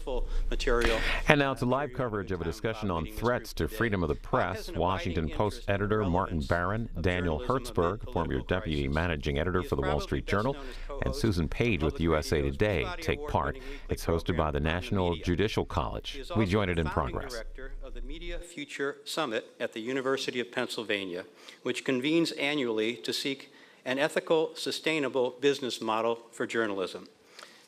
truthful material. And now to live coverage of a discussion on threats to freedom of the press. Washington Post editor Martin Barron, Daniel Hertzberg, former deputy managing editor for the Wall Street Journal, and Susan Page with USA Today take part. It's hosted by the National Judicial College. We join it in progress. Director of the Media Future Summit at the University of Pennsylvania, which convenes annually to seek an ethical, sustainable business model for journalism.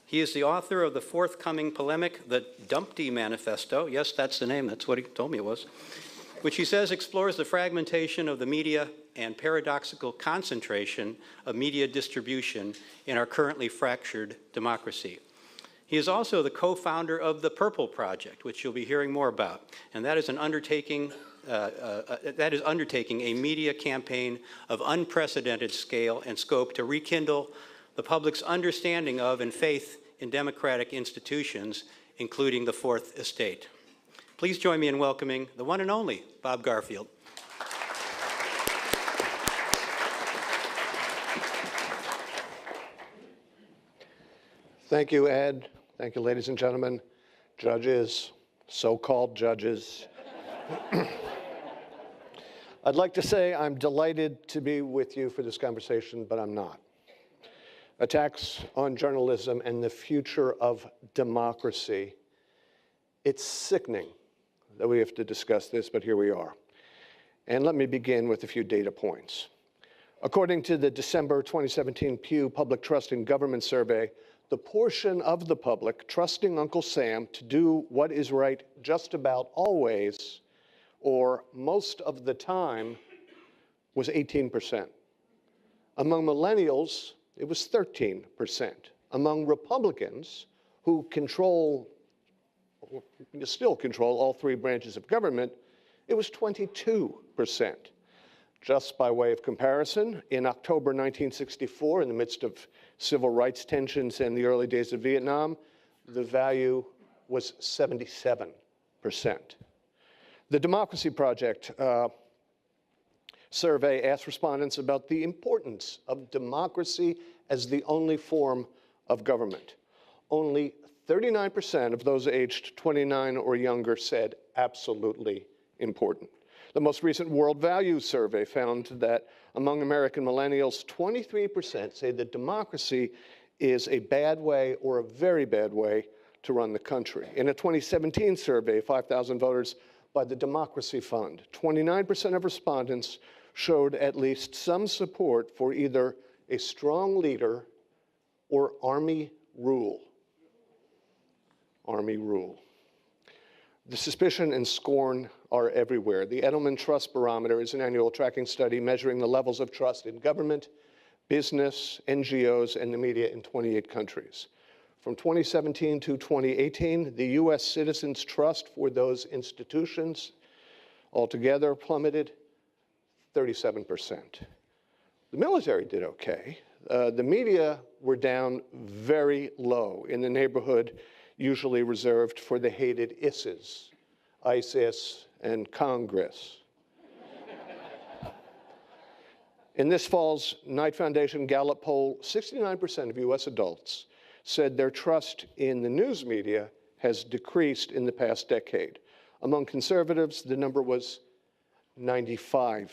He is the author of the forthcoming polemic, the Dumpty Manifesto. Yes, that's the name. That's what he told me it was. Which he says explores the fragmentation of the media and paradoxical concentration of media distribution in our currently fractured democracy. He is also the co-founder of the Purple Project, which you'll be hearing more about. And that is an undertaking undertaking a media campaign of unprecedented scale and scope to rekindle the public's understanding of and faith in democratic institutions, including the Fourth Estate. Please join me in welcoming the one and only Bob Garfield. Thank you, Ed. Thank you, ladies and gentlemen, judges, so-called judges. I'd like to say I'm delighted to be with you for this conversation, but I'm not. Attacks on journalism and the future of democracy. It's sickening that we have to discuss this, but here we are. And let me begin with a few data points. According to the December 2017 Pew Public Trust in Government Survey, the portion of the public trusting Uncle Sam to do what is right just about always, or most of the time, was 18%. Among millennials, it was 13%. Among Republicans, who still control all three branches of government, it was 22%. Just by way of comparison, in October 1964, in the midst of civil rights tensions and the early days of Vietnam, the value was 77%. The Democracy Project survey asked respondents about the importance of democracy as the only form of government. Only 39% of those aged 29 or younger said absolutely important. The most recent World Values Survey found that among American millennials, 23% say that democracy is a bad way or a very bad way to run the country. In a 2017 survey, 5,000 voters by the Democracy Fund, 29% of respondents showed at least some support for either a strong leader or army rule. Army rule. The suspicion and scorn are everywhere. The Edelman Trust Barometer is an annual tracking study measuring the levels of trust in government, business, NGOs, and the media in 28 countries. From 2017 to 2018, the US citizens' trust for those institutions altogether plummeted 37%. The military did okay. The media were down very low, in the neighborhood usually reserved for the hated ISIS, ISIS, and Congress. In this fall's Knight Foundation Gallup poll, 69% of US adults said their trust in the news media has decreased in the past decade. Among conservatives, the number was 95%.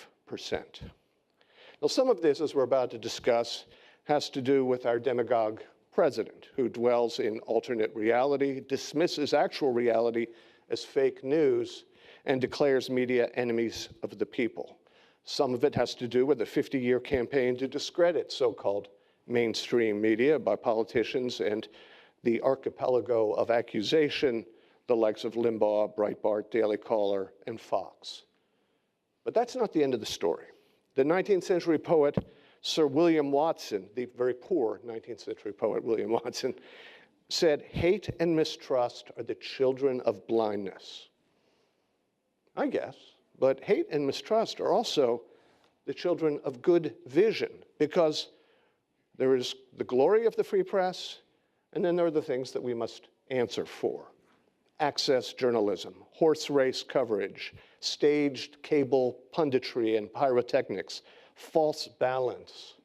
Now, some of this, as we're about to discuss, has to do with our demagogue president, who dwells in alternate reality, dismisses actual reality as fake news, and declares media enemies of the people. Some of it has to do with a 50-year campaign to discredit so-called mainstream media by politicians and the archipelago of accusation, the likes of Limbaugh, Breitbart, Daily Caller, and Fox. But that's not the end of the story. The 19th century poet Sir William Watson, the very poor 19th century poet William Watson, said, "Hate and mistrust are the children of blindness." I guess, but hate and mistrust are also the children of good vision, because there is the glory of the free press, and then there are the things that we must answer for. Access journalism, horse race coverage, staged cable punditry and pyrotechnics, false balance,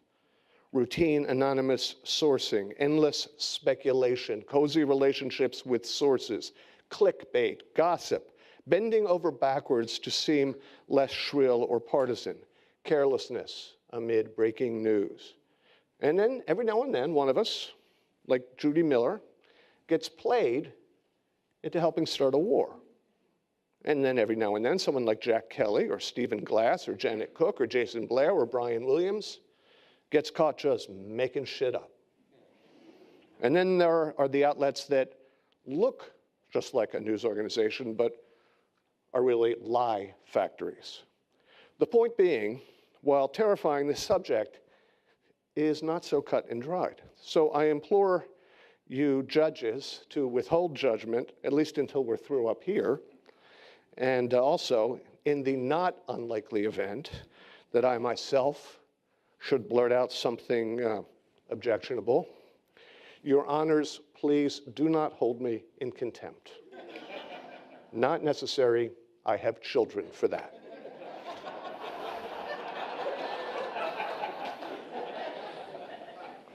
routine anonymous sourcing, endless speculation, cozy relationships with sources, clickbait, gossip, bending over backwards to seem less shrill or partisan, carelessness amid breaking news. And then every now and then, one of us, like Judy Miller, gets played into helping start a war. And then every now and then, someone like Jack Kelly or Stephen Glass or Janet Cook or Jason Blair or Brian Williams gets caught just making shit up. And then there are the outlets that look just like a news organization, but are really lie factories. The point being, while terrifying, this subject is not so cut and dried. So I implore you judges to withhold judgment, at least until we're through up here. And also, in the not unlikely event that I myself should blurt out something objectionable, your honors, please do not hold me in contempt. Not necessary. I have children for that.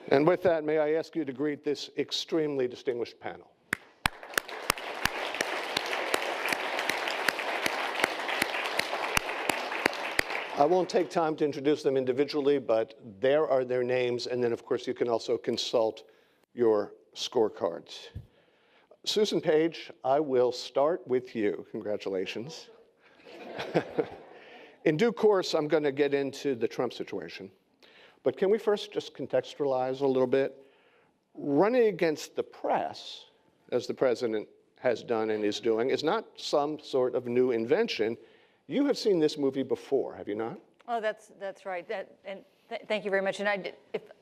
And with that, may I ask you to greet this extremely distinguished panel. I won't take time to introduce them individually, but there are their names, and then of course you can also consult your scorecards. Susan Page, I will start with you. Congratulations. In due course, I'm going to get into the Trump situation. But can we first just contextualize a little bit? Running against the press, as the president has done and is doing, is not some sort of new invention. You have seen this movie before, have you not? Oh, that's right. Thank you very much. And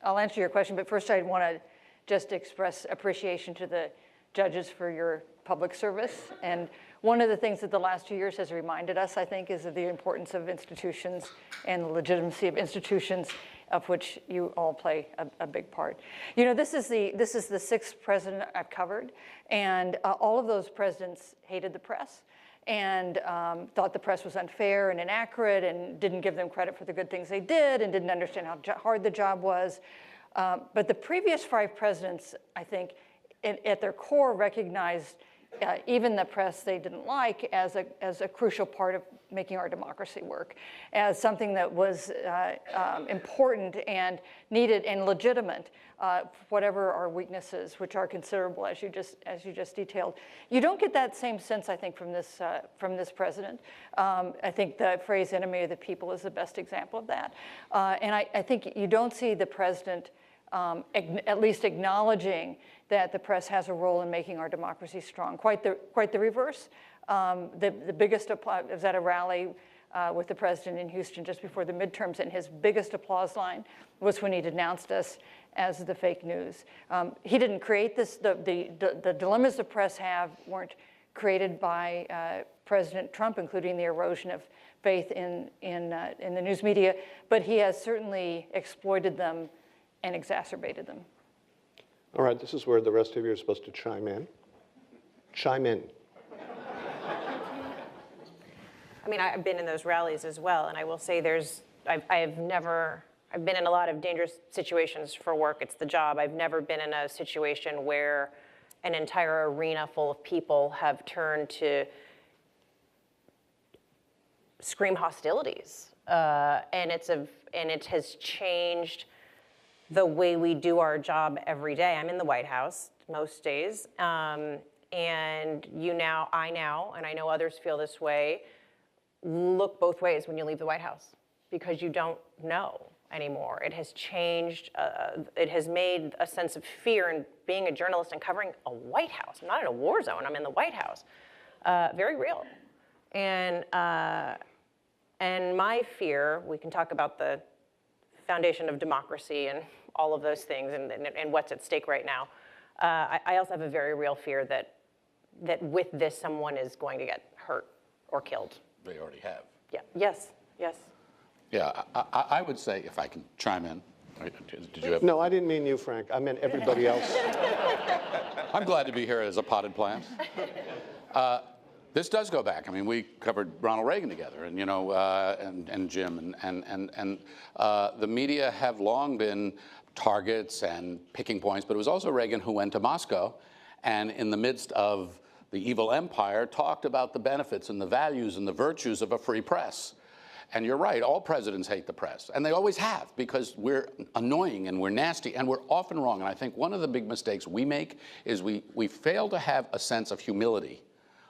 I'll answer your question, but first I'd want to just express appreciation to the judges for your public service. And one of the things that the last 2 years has reminded us, I think, is of the importance of institutions and the legitimacy of institutions, of which you all play a big part. You know, this is the sixth president I've covered, and all of those presidents hated the press and thought the press was unfair and inaccurate and didn't give them credit for the good things they did and didn't understand how hard the job was. But the previous 5 presidents, I think, at their core recognized even the press they didn't like as a crucial part of making our democracy work, as something that was important and needed and legitimate, whatever our weaknesses, which are considerable, as you just detailed. You don't get that same sense, I think, from this president. I think the phrase "enemy of the people" is the best example of that, and I think you don't see the president at least acknowledging that the press has a role in making our democracy strong. Quite the reverse. The biggest applause, I was at a rally with the president in Houston just before the midterms, and his biggest applause line was when he denounced us as the fake news. He didn't create this. The dilemmas the press have weren't created by President Trump, including the erosion of faith in the news media, but he has certainly exploited them and exacerbated them. All right, this is where the rest of you are supposed to chime in. Chime in. I mean, I've been in those rallies as well, and I will say I've been in a lot of dangerous situations for work. It's the job. I've never been in a situation where an entire arena full of people have turned to scream hostilities, and it has changed the way we do our job every day. I'm in the White House most days, and I now, and I know others feel this way, look both ways when you leave the White House because you don't know anymore. It has changed, it has made a sense of fear in being a journalist and covering a White House. I'm not in a war zone, I'm in the White House. Very real. And my fear, we can talk about the foundation of democracy and all of those things and what's at stake right now. I also have a very real fear that with this, someone is going to get hurt or killed. They already have. Yeah. Yes. Yes. Yeah. I would say, if I can chime in. Did you have? No, I didn't mean you, Frank. I meant everybody else. I'm glad to be here as a potted plant. This does go back. I mean, we covered Ronald Reagan together, and and Jim, and the media have long been targets and picking points, but it was also Reagan who went to Moscow and in the midst of the evil empire talked about the benefits and the values and the virtues of a free press. And you're right, all presidents hate the press, and they always have, because we're annoying and we're nasty and we're often wrong. And I think one of the big mistakes we make is we fail to have a sense of humility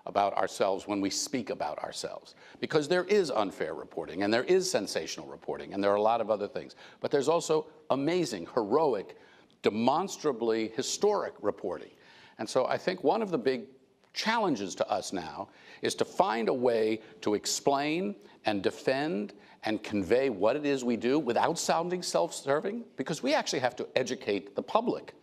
about ourselves when we speak about ourselves, because there is unfair reporting and there is sensational reporting and there are a lot of other things, but there's also amazing, heroic, demonstrably historic reporting. And so I think one of the big challenges to us now is to find a way to explain and defend and convey what it is we do without sounding self-serving, because we actually have to educate the public.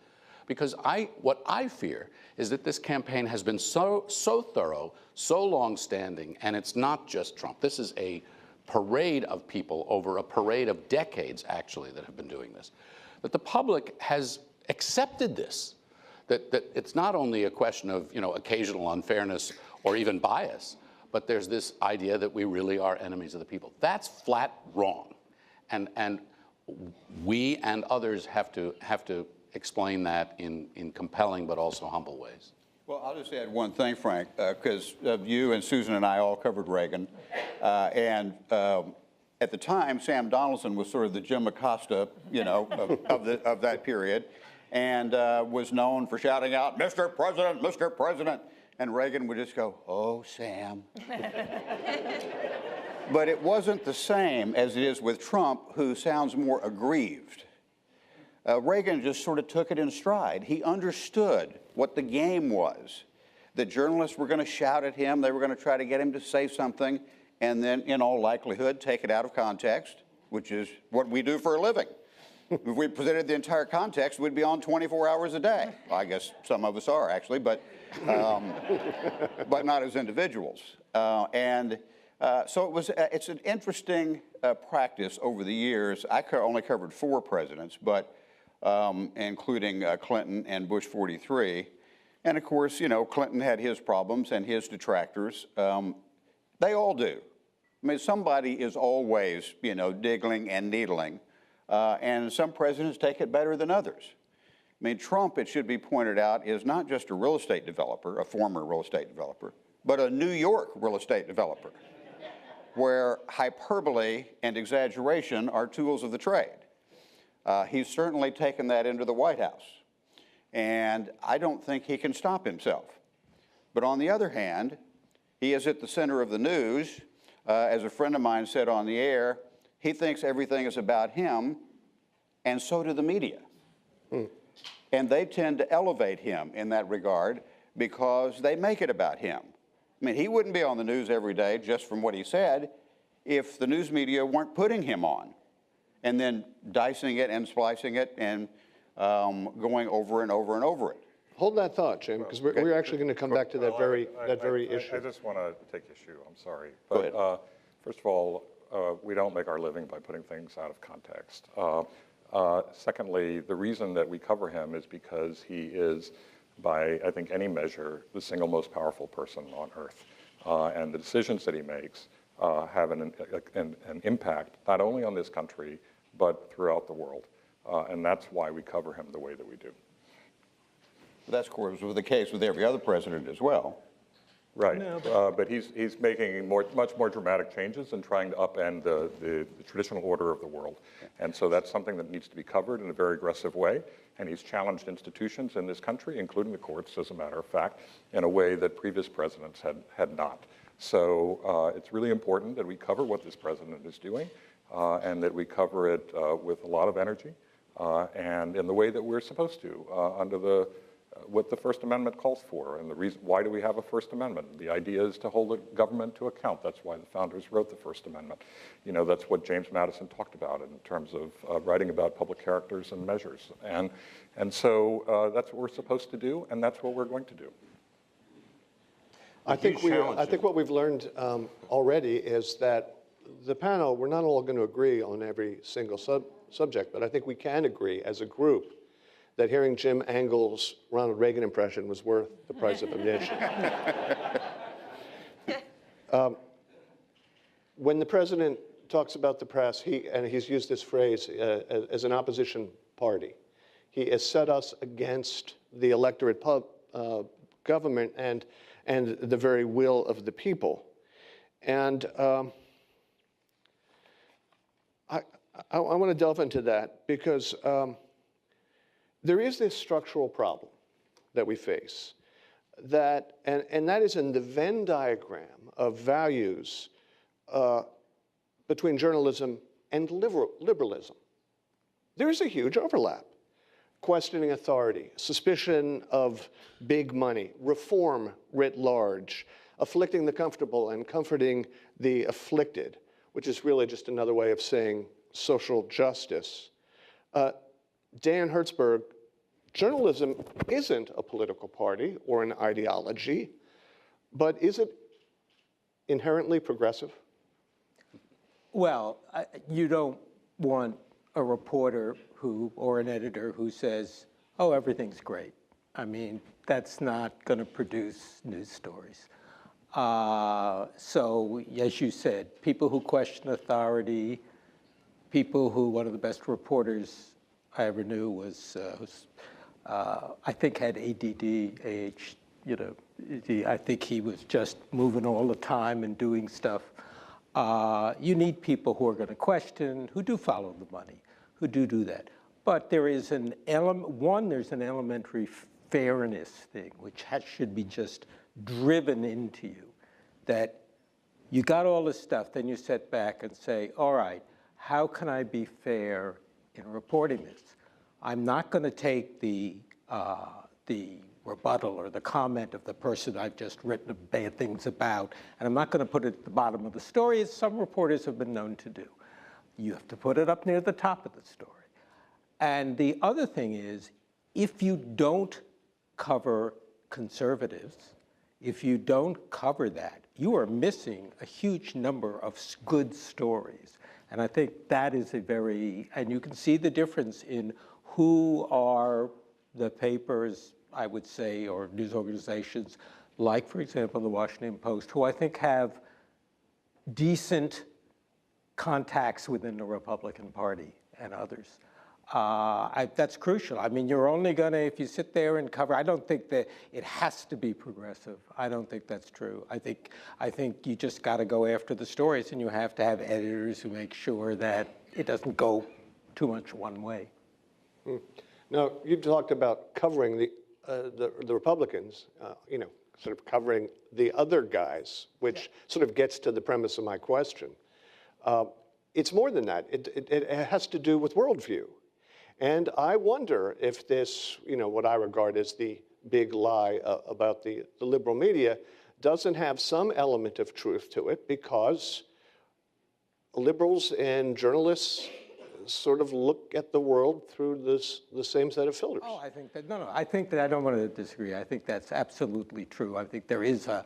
Because what I fear is that this campaign has been so thorough, so long-standing, and it's not just Trump. This is a parade of people over a parade of decades, actually, that have been doing this. That the public has accepted this, that it's not only a question of, you know, occasional unfairness or even bias, but there's this idea that we really are enemies of the people. That's flat wrong, and we and others have to explain that in compelling but also humble ways. Well, I'll just add one thing, Frank, because you and Susan and I all covered Reagan, and at the time, Sam Donaldson was sort of the Jim Acosta, you know, of that period, and was known for shouting out, "Mr. President, Mr. President," and Reagan would just go, "Oh, Sam." But it wasn't the same as it is with Trump, who sounds more aggrieved. Reagan just sort of took it in stride. He understood what the game was, that journalists were going to shout at him, they were going to try to get him to say something, and then, in all likelihood, take it out of context, which is what we do for a living. If we presented the entire context, we'd be on 24 hours a day. Well, I guess some of us are, actually, but not as individuals. So it's an interesting practice over the years. I only covered 4 presidents, but including Clinton and Bush 43. And of course, you know, Clinton had his problems and his detractors. They all do. I mean, somebody is always, you know, digging and needling. And some presidents take it better than others. I mean, Trump, it should be pointed out, is not just a real estate developer, a former real estate developer, but a New York real estate developer, where hyperbole and exaggeration are tools of the trade. He's certainly taken that into the White House, and I don't think he can stop himself. But on the other hand, he is at the center of the news. As a friend of mine said on the air, he thinks everything is about him, and so do the media. And they tend to elevate him in that regard because they make it about him. I mean, he wouldn't be on the news every day just from what he said if the news media weren't putting him on and then dicing it and splicing it and going over and over and over it. Hold that thought, Jim, because we're actually going to come back to that very issue. I just want to take issue. I'm sorry. Go ahead. First of all, we don't make our living by putting things out of context. Secondly, the reason that we cover him is because he is, by I think any measure, the single most powerful person on earth. And the decisions that he makes have an impact not only on this country, but throughout the world. And that's why we cover him the way that we do. That's, of course, the case with every other president as well. Right, but he's making much more dramatic changes and trying to upend the traditional order of the world. And so that's something that needs to be covered in a very aggressive way. And he's challenged institutions in this country, including the courts, as a matter of fact, in a way that previous presidents had not. So it's really important that we cover what this president is doing and that we cover it with a lot of energy and in the way that we're supposed to under what the First Amendment calls for, and the reason why do we have a First Amendment? The idea is to hold the government to account. That's why the founders wrote the First Amendment. You know, that's what James Madison talked about in terms of writing about public characters and measures. And so that's what we're supposed to do, and that's what we're going to do. I think what we've learned already is that the panel, we're not all going to agree on every single subject, but I think we can agree as a group that hearing Jim Angle's Ronald Reagan impression was worth the price of admission. When the president talks about the press, he's used this phrase as an opposition party. He has set us against the electorate government and the very will of the people. And I want to delve into that because there is this structural problem that we face, and that is in the Venn diagram of values between journalism and liberalism. There is a huge overlap. Questioning authority, suspicion of big money, reform writ large, afflicting the comfortable and comforting the afflicted, which is really just another way of saying social justice. Dan Hertzberg, journalism isn't a political party or an ideology, but is it inherently progressive? Well, you don't want a reporter or an editor who says, oh, everything's great. I mean, that's not going to produce news stories. So, as you said, people who question authority, people who, one of the best reporters I ever knew was, I think had ADD, I think he was just moving all the time and doing stuff. You need people who are going to question, who do follow the money, who do that. But there is an there's an elementary fairness thing, which should be just driven into you, that you got all this stuff, then you sit back and say, all right, how can I be fair in reporting this? I'm not going to take the rebuttal or the comment of the person I've just written bad things about, and I'm not going to put it at the bottom of the story, as some reporters have been known to do. You have to put it up near the top of the story. And the other thing is, if you don't cover conservatives, if you don't cover that, you are missing a huge number of good stories. And I think that is and you can see the difference in who are the papers, I would say, or news organizations, like, for example, the Washington Post, who I think have decent contacts within the Republican Party and others. That's crucial. I mean, you're only going to, if you sit there and cover, I don't think that it has to be progressive. I don't think that's true. I think you just got to go after the stories, and you have to have editors who make sure that it doesn't go too much one way. Now, you talked about covering the Republicans, sort of covering the other guys, which sort of gets to the premise of my question. It's more than that. It has to do with worldview. And I wonder if this, what I regard as the big lie about the liberal media doesn't have some element of truth to it, because liberals and journalists sort of look at the world through the same set of filters. Oh, I think that, no, I think that I don't want to disagree. I think that's absolutely true. I think there is a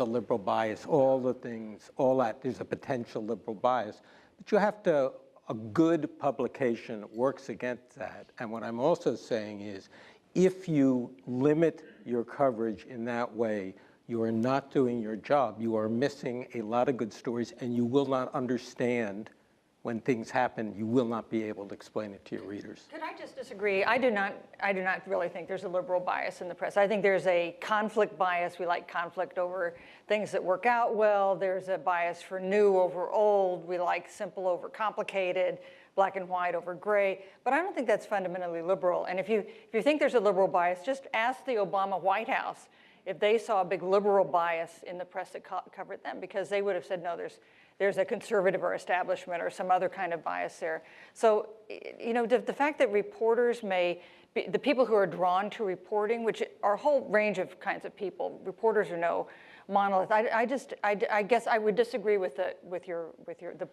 liberal bias, all the things, all that, there's a potential liberal bias. But you have to, a good publication works against that. And what I'm also saying is, if you limit your coverage in that way, you are not doing your job. You are missing a lot of good stories, and you will not understand when things happen. You will not be able to explain it to your readers. Could I just disagree? I do not really think there's a liberal bias in the press. I think there's a conflict bias. We like conflict over things that work out well. There's a bias for new over old. We like simple over complicated, black and white over gray. But I don't think that's fundamentally liberal. And if you think there's a liberal bias, just ask the Obama White House if they saw a big liberal bias in the press that covered them, because they would have said, no, there's a conservative or establishment or some other kind of bias there. So, the fact that reporters may be, the people who are drawn to reporting, which are a whole range of kinds of people, reporters are no monolith. I guess I would disagree with the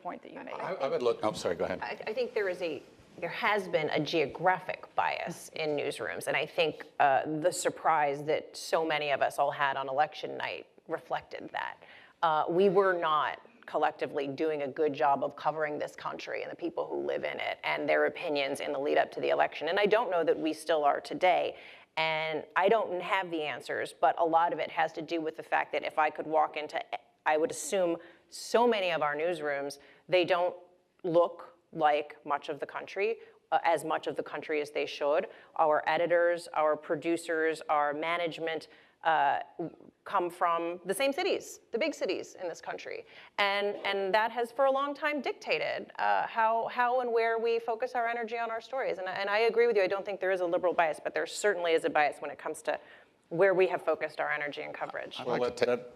point that you made. I would look, oh, sorry, go ahead. I think there has been a geographic bias in newsrooms, and I think the surprise that so many of us all had on election night reflected that. We were not collectively doing a good job of covering this country and the people who live in it and their opinions in the lead up to the election. And I don't know that we still are today. And I don't have the answers, but a lot of it has to do with the fact that if I could walk into, I would assume so many of our newsrooms, they don't look like much of the country, as much of the country as they should. Our editors, our producers, our management come from the same cities, the big cities in this country. And that has for a long time dictated how and where we focus our energy on our stories. And I agree with you, I don't think there is a liberal bias, but there certainly is a bias when it comes to where we have focused our energy and coverage. Well,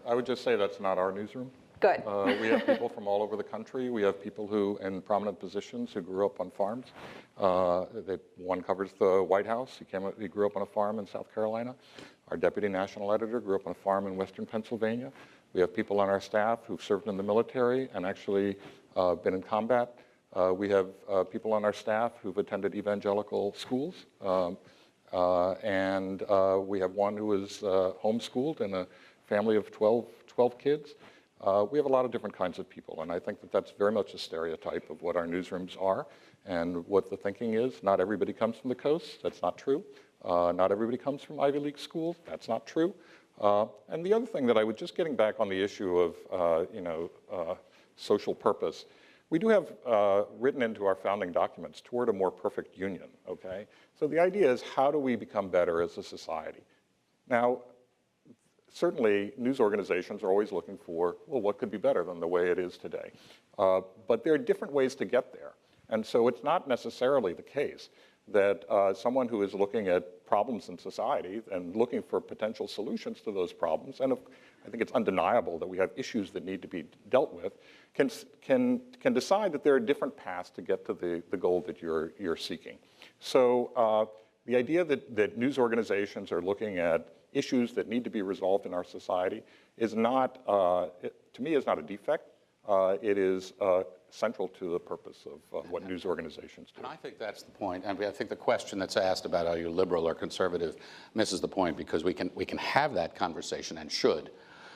I would just say that's not our newsroom. Good. We have people from all over the country. We have people who, in prominent positions, who grew up on farms. One covers the White House. He grew up on a farm in South Carolina. Our deputy national editor grew up on a farm in western Pennsylvania. We have people on our staff who've served in the military and actually been in combat. We have people on our staff who've attended evangelical schools. And we have one who was homeschooled in a family of 12 kids. We have a lot of different kinds of people, and I think that that's very much a stereotype of what our newsrooms are and what the thinking is. Not everybody comes from the coast. That's not true. Not everybody comes from Ivy League schools. That's not true. And the other thing that I would, just getting back on the issue of social purpose, we do have written into our founding documents toward a more perfect union, okay? So the idea is, how do we become better as a society? Now, certainly news organizations are always looking for, well, what could be better than the way it is today? But there are different ways to get there. And so it's not necessarily the case that someone who is looking at problems in society and looking for potential solutions to those problems, and I think it's undeniable that we have issues that need to be dealt with, can decide that there are different paths to get to the goal that you're seeking. So the idea that news organizations are looking at issues that need to be resolved in our society is not, to me, is not a defect. It is central to the purpose of what news organizations do. And I think that's the point. I mean, I think the question that's asked about are you liberal or conservative misses the point, because we can have that conversation and should.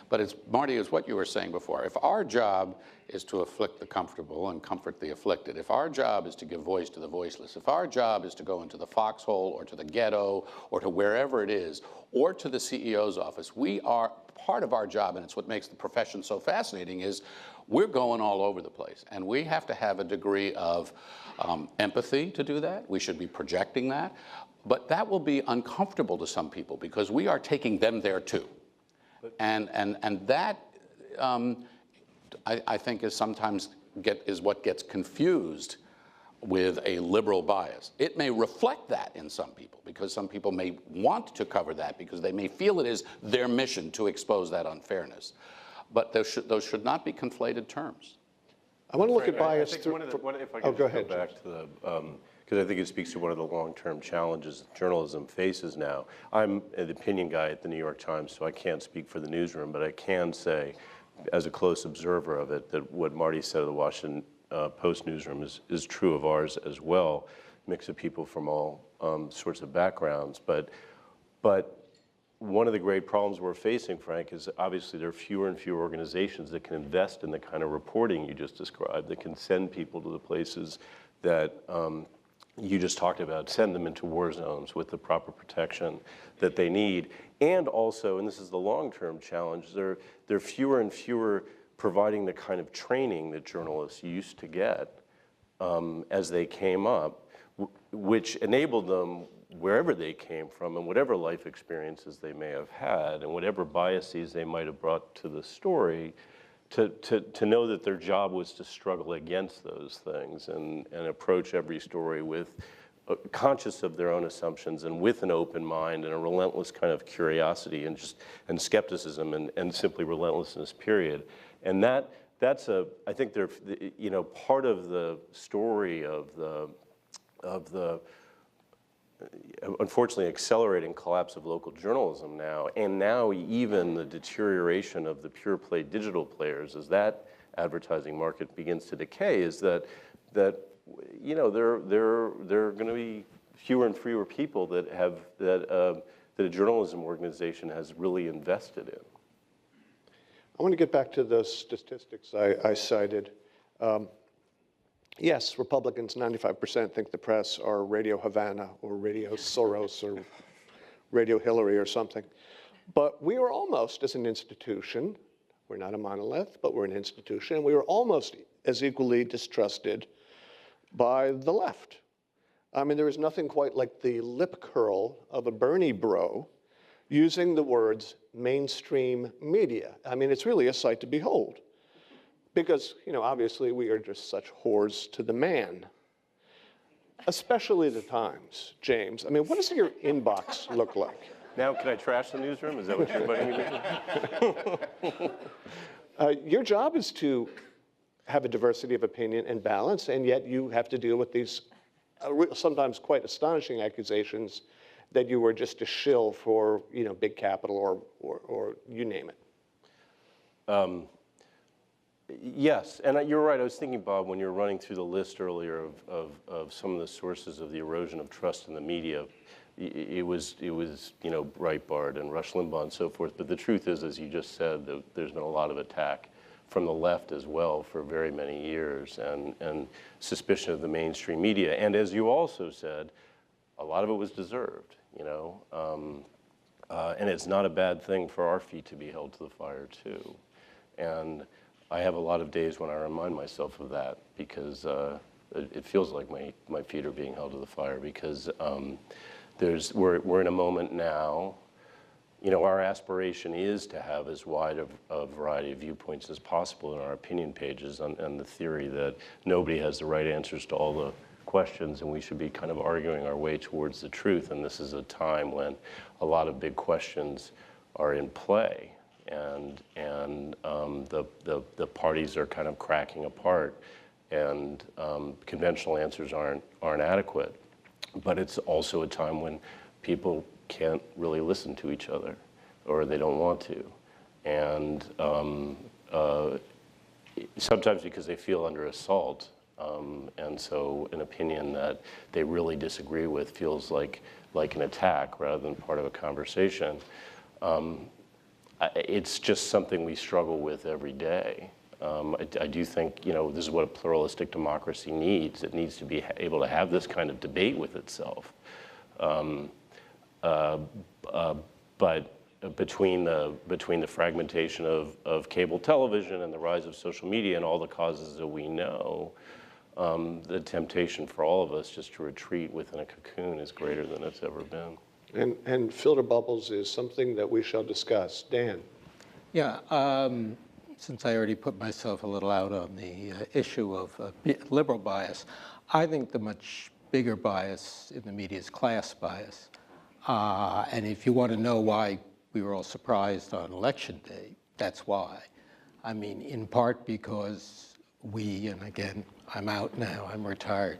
But it's, Marty, is what you were saying before. If our job is to afflict the comfortable and comfort the afflicted, if our job is to give voice to the voiceless, if our job is to go into the foxhole or to the ghetto or to wherever it is, or to the CEO's office, we are, part of our job, and it's what makes the profession so fascinating, is we're going all over the place. And we have to have a degree of empathy to do that. We should be projecting that. But that will be uncomfortable to some people because we are taking them there too. And that, I think, is sometimes is what gets confused with a liberal bias. It may reflect that in some people, because some people may want to cover that because they may feel it is their mission to expose that unfairness. But those should not be conflated terms. I want to look at bias if I go can ahead, go back to the, because I think it speaks to one of the long-term challenges journalism faces now. I'm an opinion guy at the New York Times, so I can't speak for the newsroom, but I can say, as a close observer of it, that what Marty said of the Washington Post newsroom is true of ours as well. Mix of people from all sorts of backgrounds, but one of the great problems we're facing, Frank, is obviously there are fewer and fewer organizations that can invest in the kind of reporting you just described, that can send people to the places that you just talked about, send them into war zones with the proper protection that they need. And also, and this is the long-term challenge, there are fewer and fewer providing the kind of training that journalists used to get as they came up, which enabled them, wherever they came from and whatever life experiences they may have had and whatever biases they might have brought to the story, to know that their job was to struggle against those things and approach every story with conscious of their own assumptions and with an open mind and a relentless kind of curiosity and skepticism and simply relentlessness, period. And that's I think they're, part of the story of the unfortunately accelerating collapse of local journalism now, and now even the deterioration of the pure play digital players as that advertising market begins to decay, is that there are going to be fewer and fewer people that a journalism organization has really invested in. I want to get back to the statistics I cited. Yes, Republicans, 95% think the press are Radio Havana or Radio Soros or Radio Hillary or something. But we are almost, as an institution, we're not a monolith, but we're an institution, and we are almost as equally distrusted by the left. I mean, there is nothing quite like the lip curl of a Bernie bro using the words mainstream media. I mean, it's really a sight to behold. Because, you know, obviously we are just such whores to the man. Especially the Times, James. I mean, what does your inbox look like? Now, can I trash the newsroom? Is that what you're inviting me to? Your job is to have a diversity of opinion and balance, and yet you have to deal with these sometimes quite astonishing accusations that you were just a shill for, you know, big capital or you name it. Yes, and you're right. I was thinking, Bob, when you were running through the list earlier of some of the sources of the erosion of trust in the media, it was you know, Breitbart and Rush Limbaugh and so forth. But the truth is, as you just said, there's been a lot of attack from the left as well for very many years, and suspicion of the mainstream media. And as you also said, a lot of it was deserved, you know. And it's not a bad thing for our feet to be held to the fire too. And I have a lot of days when I remind myself of that, because it feels like my feet are being held to the fire, because we're in a moment now. You know, our aspiration is to have as wide a variety of viewpoints as possible in our opinion pages, and the theory that nobody has the right answers to all the questions, and we should be kind of arguing our way towards the truth. And this is a time when a lot of big questions are in play, and the parties are kind of cracking apart, and conventional answers aren't adequate. But it's also a time when people can't really listen to each other, or they don't want to, and sometimes because they feel under assault, and so an opinion that they really disagree with feels like an attack rather than part of a conversation. It's just something we struggle with every day. I do think, you know, this is what a pluralistic democracy needs. It needs to be able to have this kind of debate with itself. But between the fragmentation of cable television and the rise of social media and all the causes that we know, the temptation for all of us just to retreat within a cocoon is greater than it's ever been. And filter bubbles is something that we shall discuss. Dan. Yeah, since I already put myself a little out on the issue of liberal bias, I think the much bigger bias in the media is class bias. And if you want to know why we were all surprised on election day, that's why. I mean, in part because we, and again, I'm out now, I'm retired,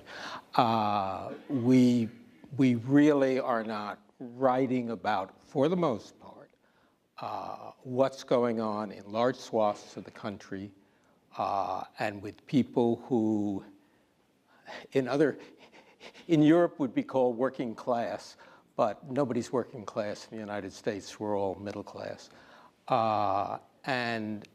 we really are not writing about, for the most part, what's going on in large swaths of the country, and with people who in Europe would be called working class, but nobody's working class in the United States. We're all middle class. And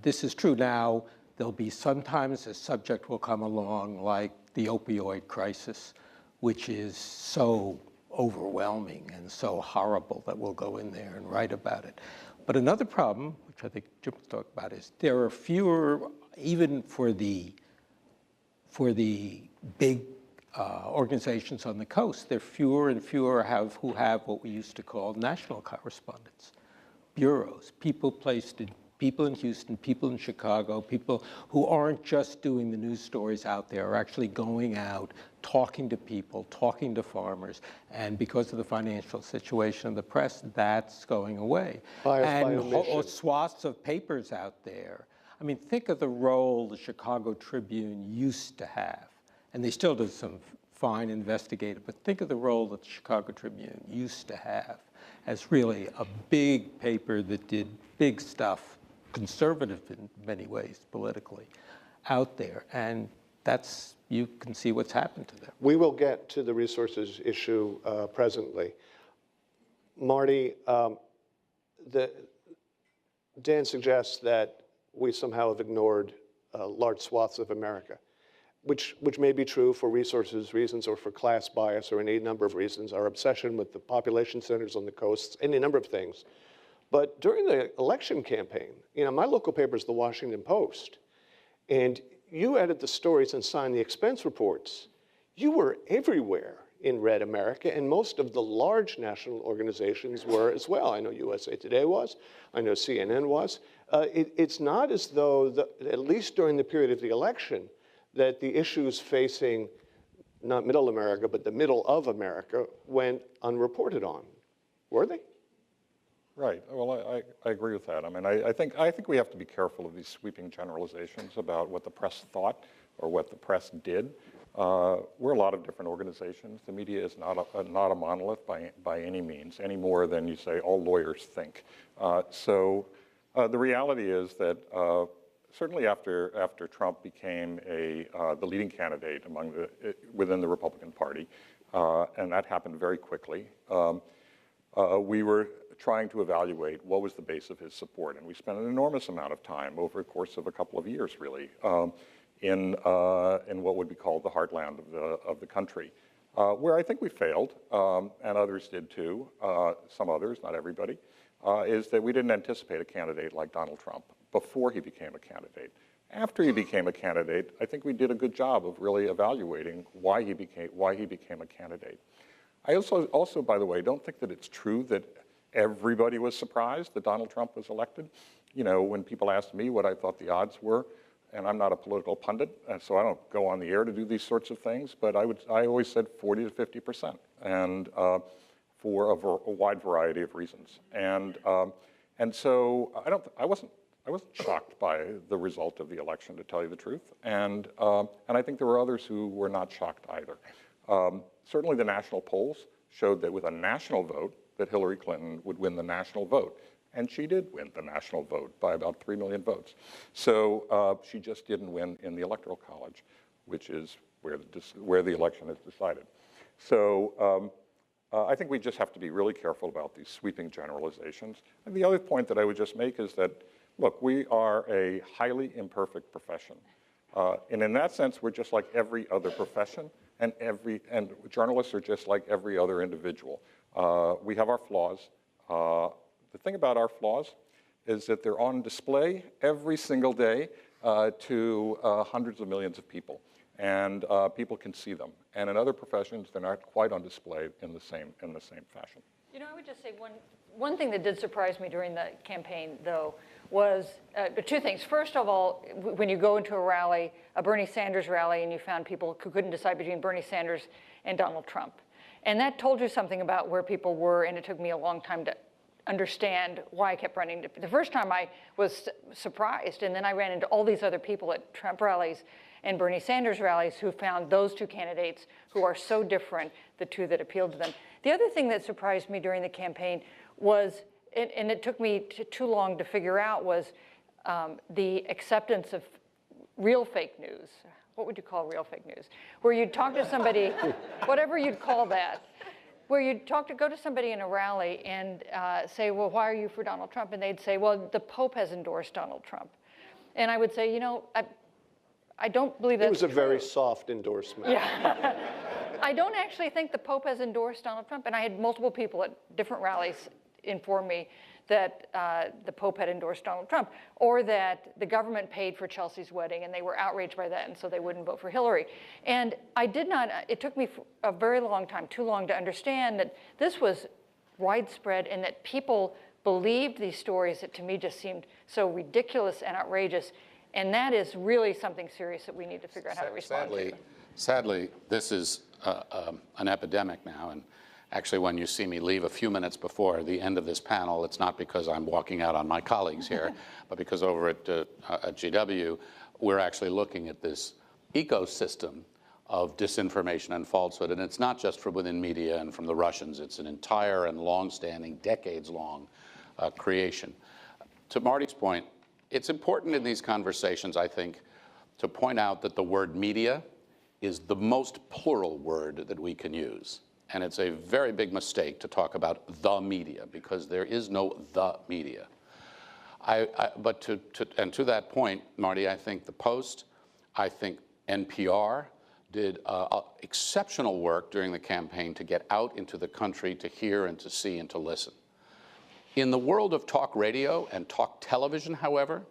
this is true now. There'll be sometimes a subject will come along like the opioid crisis, which is so overwhelming and so horrible that we'll go in there and write about it. But another problem, which I think Jim talked about, is there are fewer, even for the big organizations on the coast, there are fewer and fewer who have what we used to call national correspondents, bureaus, people in Houston, people in Chicago, people who aren't just doing the news stories out there, are actually going out, talking to people, talking to farmers, and because of the financial situation of the press, that's going away. And swaths of papers out there. I mean, think of the role the Chicago Tribune used to have, and they still do some fine investigative, but think of the role that the Chicago Tribune used to have as really a big paper that did big stuff, conservative in many ways politically, out there. And that's, you can see what's happened to them. We will get to the resources issue presently. Marty, Dan suggests that we somehow have ignored large swaths of America, which may be true for resources reasons or for class bias or any number of reasons, our obsession with the population centers on the coasts, any number of things. But during the election campaign, you know, my local paper is the Washington Post, and you edit the stories and sign the expense reports. you were everywhere in Red America, and most of the large national organizations were as well. I know USA Today was, I know CNN was. It's not as though, at least during the period of the election, that the issues facing not middle America, but the middle of America went unreported on, were they? Right. Well, I agree with that. I mean, I think we have to be careful of these sweeping generalizations about what the press thought or what the press did. We're a lot of different organizations. The media is not a monolith by any means, any more than you say all lawyers think. So the reality is that certainly after Trump became the leading candidate within the Republican Party, and that happened very quickly, we were trying to evaluate what was the base of his support, and we spent an enormous amount of time over the course of a couple of years, really, in what would be called the heartland of the country, where I think we failed, and others did too. Some others, not everybody, is that we didn't anticipate a candidate like Donald Trump before he became a candidate. After he became a candidate, I think we did a good job of really evaluating why he became a candidate. I also, by the way, don't think that it's true that everybody was surprised that Donald Trump was elected. You know, when people asked me what I thought the odds were, and I'm not a political pundit, and so I don't go on the air to do these sorts of things, but I always said 40 to 50%, and for a wide variety of reasons. And so I wasn't shocked by the result of the election, to tell you the truth, and I think there were others who were not shocked either. Certainly the national polls showed that with a national vote, that Hillary Clinton would win the national vote. And she did win the national vote by about 3 million votes. So she just didn't win in the Electoral College, which is where the election is decided. So I think we just have to be really careful about these sweeping generalizations. And the other point that I would just make is that, look, we are a highly imperfect profession. And in that sense, we're just like every other profession, and journalists are just like every other individual. We have our flaws. The thing about our flaws is that they're on display every single day to hundreds of millions of people, and people can see them. And in other professions, they're not quite on display in the same fashion. You know, I would just say one thing that did surprise me during the campaign, though, was two things. First of all, when you go into a rally, a Bernie Sanders rally, and you found people who couldn't decide between Bernie Sanders and Donald Trump. And that told you something about where people were, and it took me a long time to understand why I kept running. The first time I was surprised, and then I ran into all these other people at Trump rallies and Bernie Sanders rallies who found those two candidates who are so different, the two that appealed to them. The other thing that surprised me during the campaign was, and it took me too long to figure out, was the acceptance of real fake news. What would you call real fake news? Where you'd talk to somebody, whatever you'd call that, where you'd go to somebody in a rally and say, well, why are you for Donald Trump? And they'd say, well, the Pope has endorsed Donald Trump. And I would say, you know, I don't believe that's true. It was a very soft endorsement. Yeah. I don't actually think the Pope has endorsed Donald Trump. And I had multiple people at different rallies inform me that the Pope had endorsed Donald Trump, or that the government paid for Chelsea's wedding and they were outraged by that and so they wouldn't vote for Hillary. And I did not, it took me a very long time, too long, to understand that this was widespread and that people believed these stories that to me just seemed so ridiculous and outrageous. And that is really something serious that we need to figure out how to respond to. Sadly, this is an epidemic now. And actually, when you see me leave a few minutes before the end of this panel, it's not because I'm walking out on my colleagues here, but because over at GW, we're actually looking at this ecosystem of disinformation and falsehood. And it's not just from within media and from the Russians. It's an entire and long-standing, decades-long creation. To Marty's point, it's important in these conversations, I think, to point out that the word media is the most plural word that we can use. And it's a very big mistake to talk about the media, because there is no the media. But to that point, Marty, I think the Post, I think NPR did exceptional work during the campaign to get out into the country to hear and to see and to listen. In the world of talk radio and talk television, however,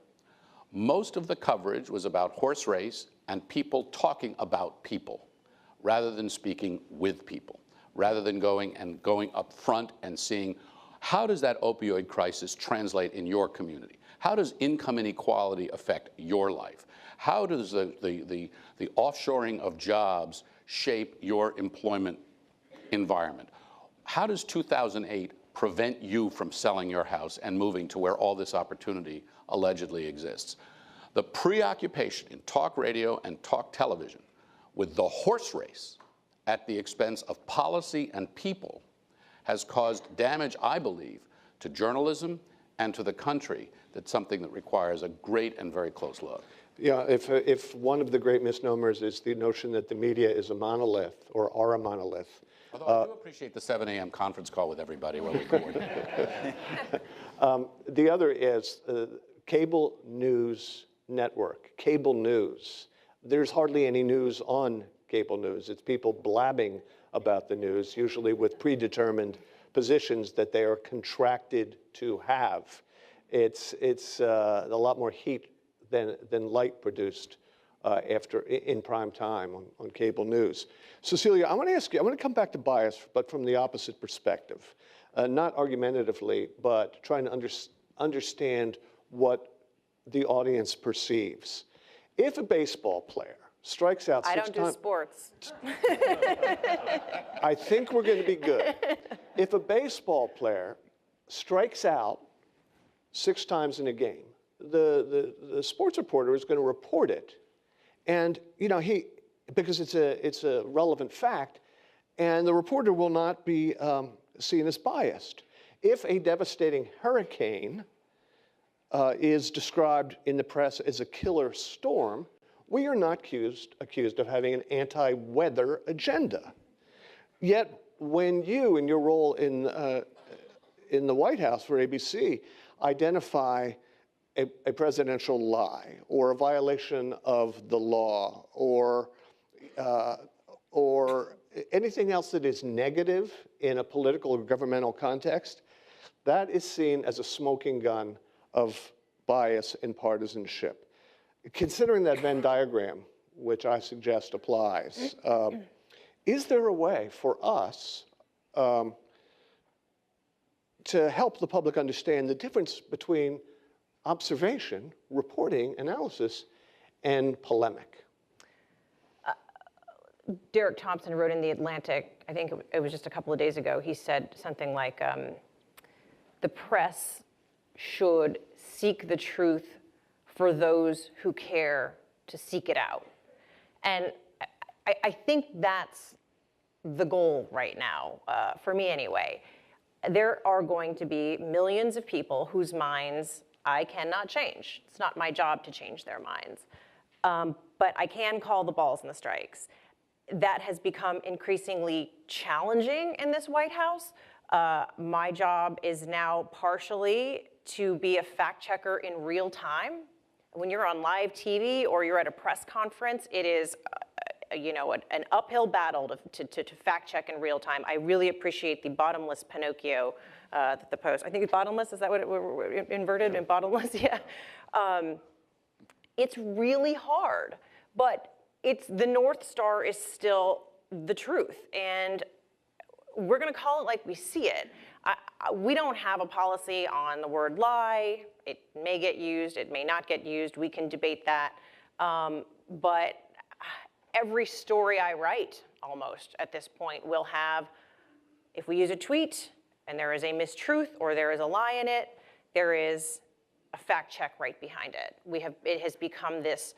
most of the coverage was about horse race and people talking about people, rather than speaking with people, rather than going up front and seeing how does that opioid crisis translate in your community? How does income inequality affect your life? How does the offshoring of jobs shape your employment environment? How does 2008 prevent you from selling your house and moving to where all this opportunity allegedly exists? The preoccupation in talk radio and talk television with the horse race at the expense of policy and people has caused damage, I believe, to journalism and to the country. That's something that requires a great and very close look. Yeah, if one of the great misnomers is the notion that the media is a monolith or are a monolith. Although I do appreciate the 7 a.m. conference call with everybody where we coordinate. The other is cable news network, cable news. There's hardly any news on cable news. It's people blabbing about the news, usually with predetermined positions that they are contracted to have. It's a lot more heat than light produced in prime time on cable news. Cecilia, I want to ask you, I want to come back to bias, but from the opposite perspective. Not argumentatively, but trying to understand what the audience perceives. If a baseball player strikes out 6 times... I don't do sports. I think we're going to be good. If a baseball player strikes out 6 times in a game, the sports reporter is going to report it. And, you know, because it's a relevant fact, and the reporter will not be seen as biased. If a devastating hurricane is described in the press as a killer storm, we are not accused of having an anti-weather agenda. Yet, when you, in your role in the White House for ABC, identify a presidential lie or a violation of the law or anything else that is negative in a political or governmental context, that is seen as a smoking gun of bias and partisanship. Considering that Venn diagram, which I suggest applies, is there a way for us to help the public understand the difference between observation, reporting, analysis, and polemic? Derek Thompson wrote in The Atlantic, I think it was just a couple of days ago, he said something like, the press should seek the truth for those who care to seek it out. And I think that's the goal right now, for me anyway. There are going to be millions of people whose minds I cannot change. It's not my job to change their minds. But I can call the balls and the strikes. That has become increasingly challenging in this White House. My job is now partially to be a fact checker in real time. When you're on live TV or you're at a press conference, it is an uphill battle to fact check in real time. I really appreciate the bottomless Pinocchio that the Post, I think it's bottomless, is that what it inverted and bottomless? Yeah. It's really hard, but the North Star is still the truth, and we're gonna call it like we see it. We don't have a policy on the word lie. It may get used, it may not get used. We can debate that. But every story I write, almost at this point, will have, if we use a tweet and there is a mistruth or there is a lie in it, there is a fact check right behind it. It has become this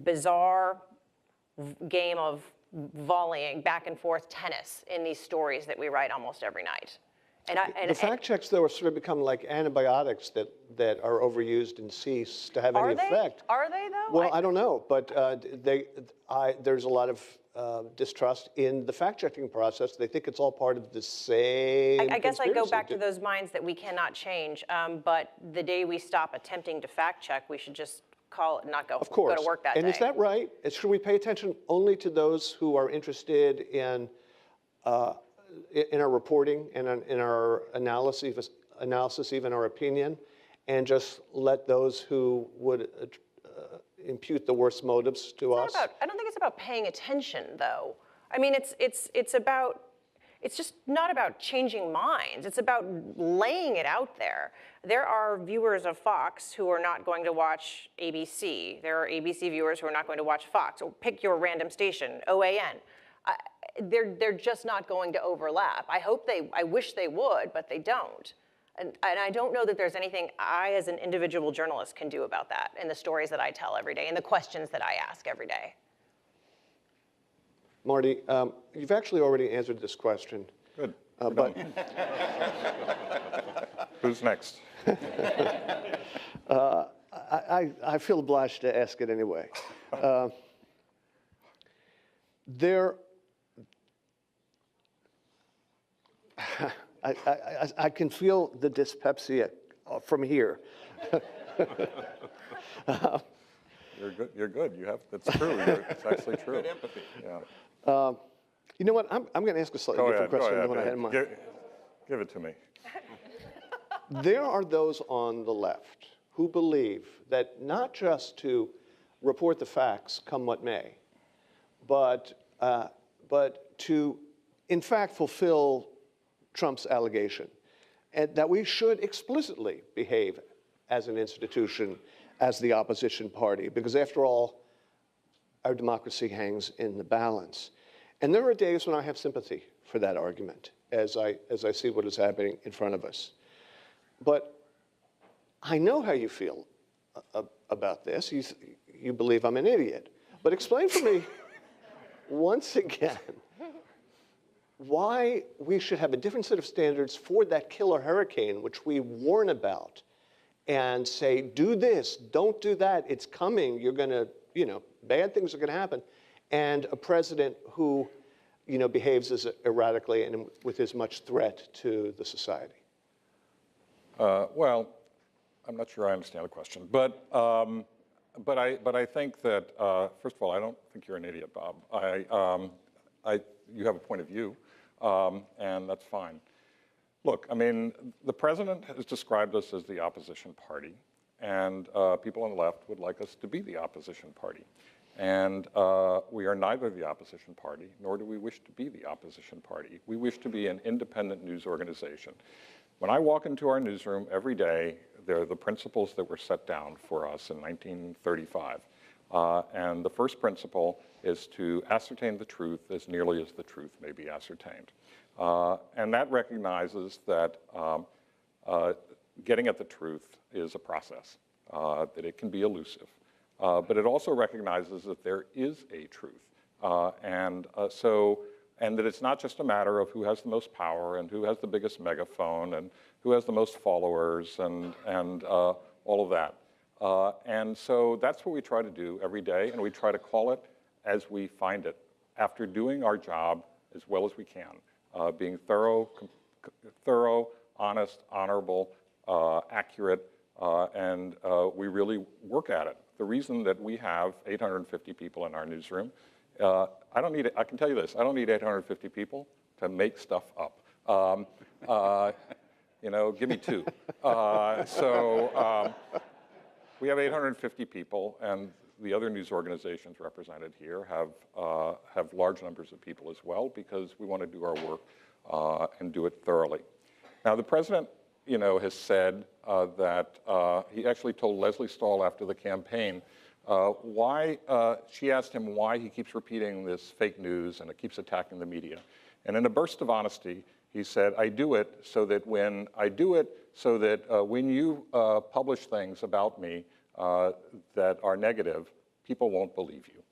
bizarre game of volleying back and forth tennis in these stories that we write almost every night. The fact checks, though, have sort of become like antibiotics that are overused and cease to have any effect. Are they, though? Well, I don't know, but there's a lot of distrust in the fact-checking process. They think it's all part of the same I guess I go back conspiracy. to those minds that we cannot change, but the day we stop attempting to fact check, we should just call it and not go to work that day. And is that right? Should we pay attention only to those who are interested in our reporting and in our analysis, even our opinion, and just let those who would impute the worst motives to us? I don't think it's about paying attention, though. I mean, it's just not about changing minds. It's about laying it out there. There are viewers of Fox who are not going to watch ABC. There are ABC viewers who are not going to watch Fox, or pick your random station, OAN. They're just not going to overlap. I wish they would, but they don't. And I don't know that there's anything I, as an individual journalist, can do about that in the stories that I tell every day and the questions that I ask every day. Marty, you've actually already answered this question. Good. But Who's next? I feel obliged to ask it anyway. I can feel the dyspepsia from here. You're good. You're good. That's true. It's actually true. Good empathy. Yeah. You know what? I'm going to ask a slightly different question than the one I had in mind. Give it to me. There are those on the left who believe that not just to report the facts, come what may, but to, in fact, fulfill Trump's allegation, and that we should explicitly behave as an institution, as the opposition party, because after all, our democracy hangs in the balance. And there are days when I have sympathy for that argument as I see what is happening in front of us. But I know how you feel about this. You believe I'm an idiot. But explain for me, once again, why we should have a different set of standards for that killer hurricane, which we warn about, and say, do this, don't do that, it's coming, you're going to, bad things are going to happen, and a president who, behaves as erratically and with as much threat to the society? Well, I'm not sure I understand the question, but I think that first of all, I don't think you're an idiot, Bob. You have a point of view, and that's fine. Look, I mean, the president has described us as the opposition party, and people on the left would like us to be the opposition party. And we are neither the opposition party, nor do we wish to be the opposition party. We wish to be an independent news organization. When I walk into our newsroom every day, they're the principles that were set down for us in 1935. And the first principle is to ascertain the truth as nearly as the truth may be ascertained. And that recognizes that getting at the truth is a process, that it can be elusive. But it also recognizes that there is a truth. And that it's not just a matter of who has the most power and who has the biggest megaphone and who has the most followers and all of that. And so that's what we try to do every day, and we try to call it as we find it, after doing our job as well as we can, being thorough, honest, honorable, accurate, and we really work at it. The reason that we have 850 people in our newsroom, I can tell you this, I don't need 850 people to make stuff up. Give me two. We have 850 people, and the other news organizations represented here have large numbers of people as well, because we want to do our work and do it thoroughly. Now, the president, has said that he actually told Leslie Stahl after the campaign she asked him why he keeps repeating this fake news and it keeps attacking the media. And in a burst of honesty, he said, I do it so that when you publish things about me that are negative, people won't believe you.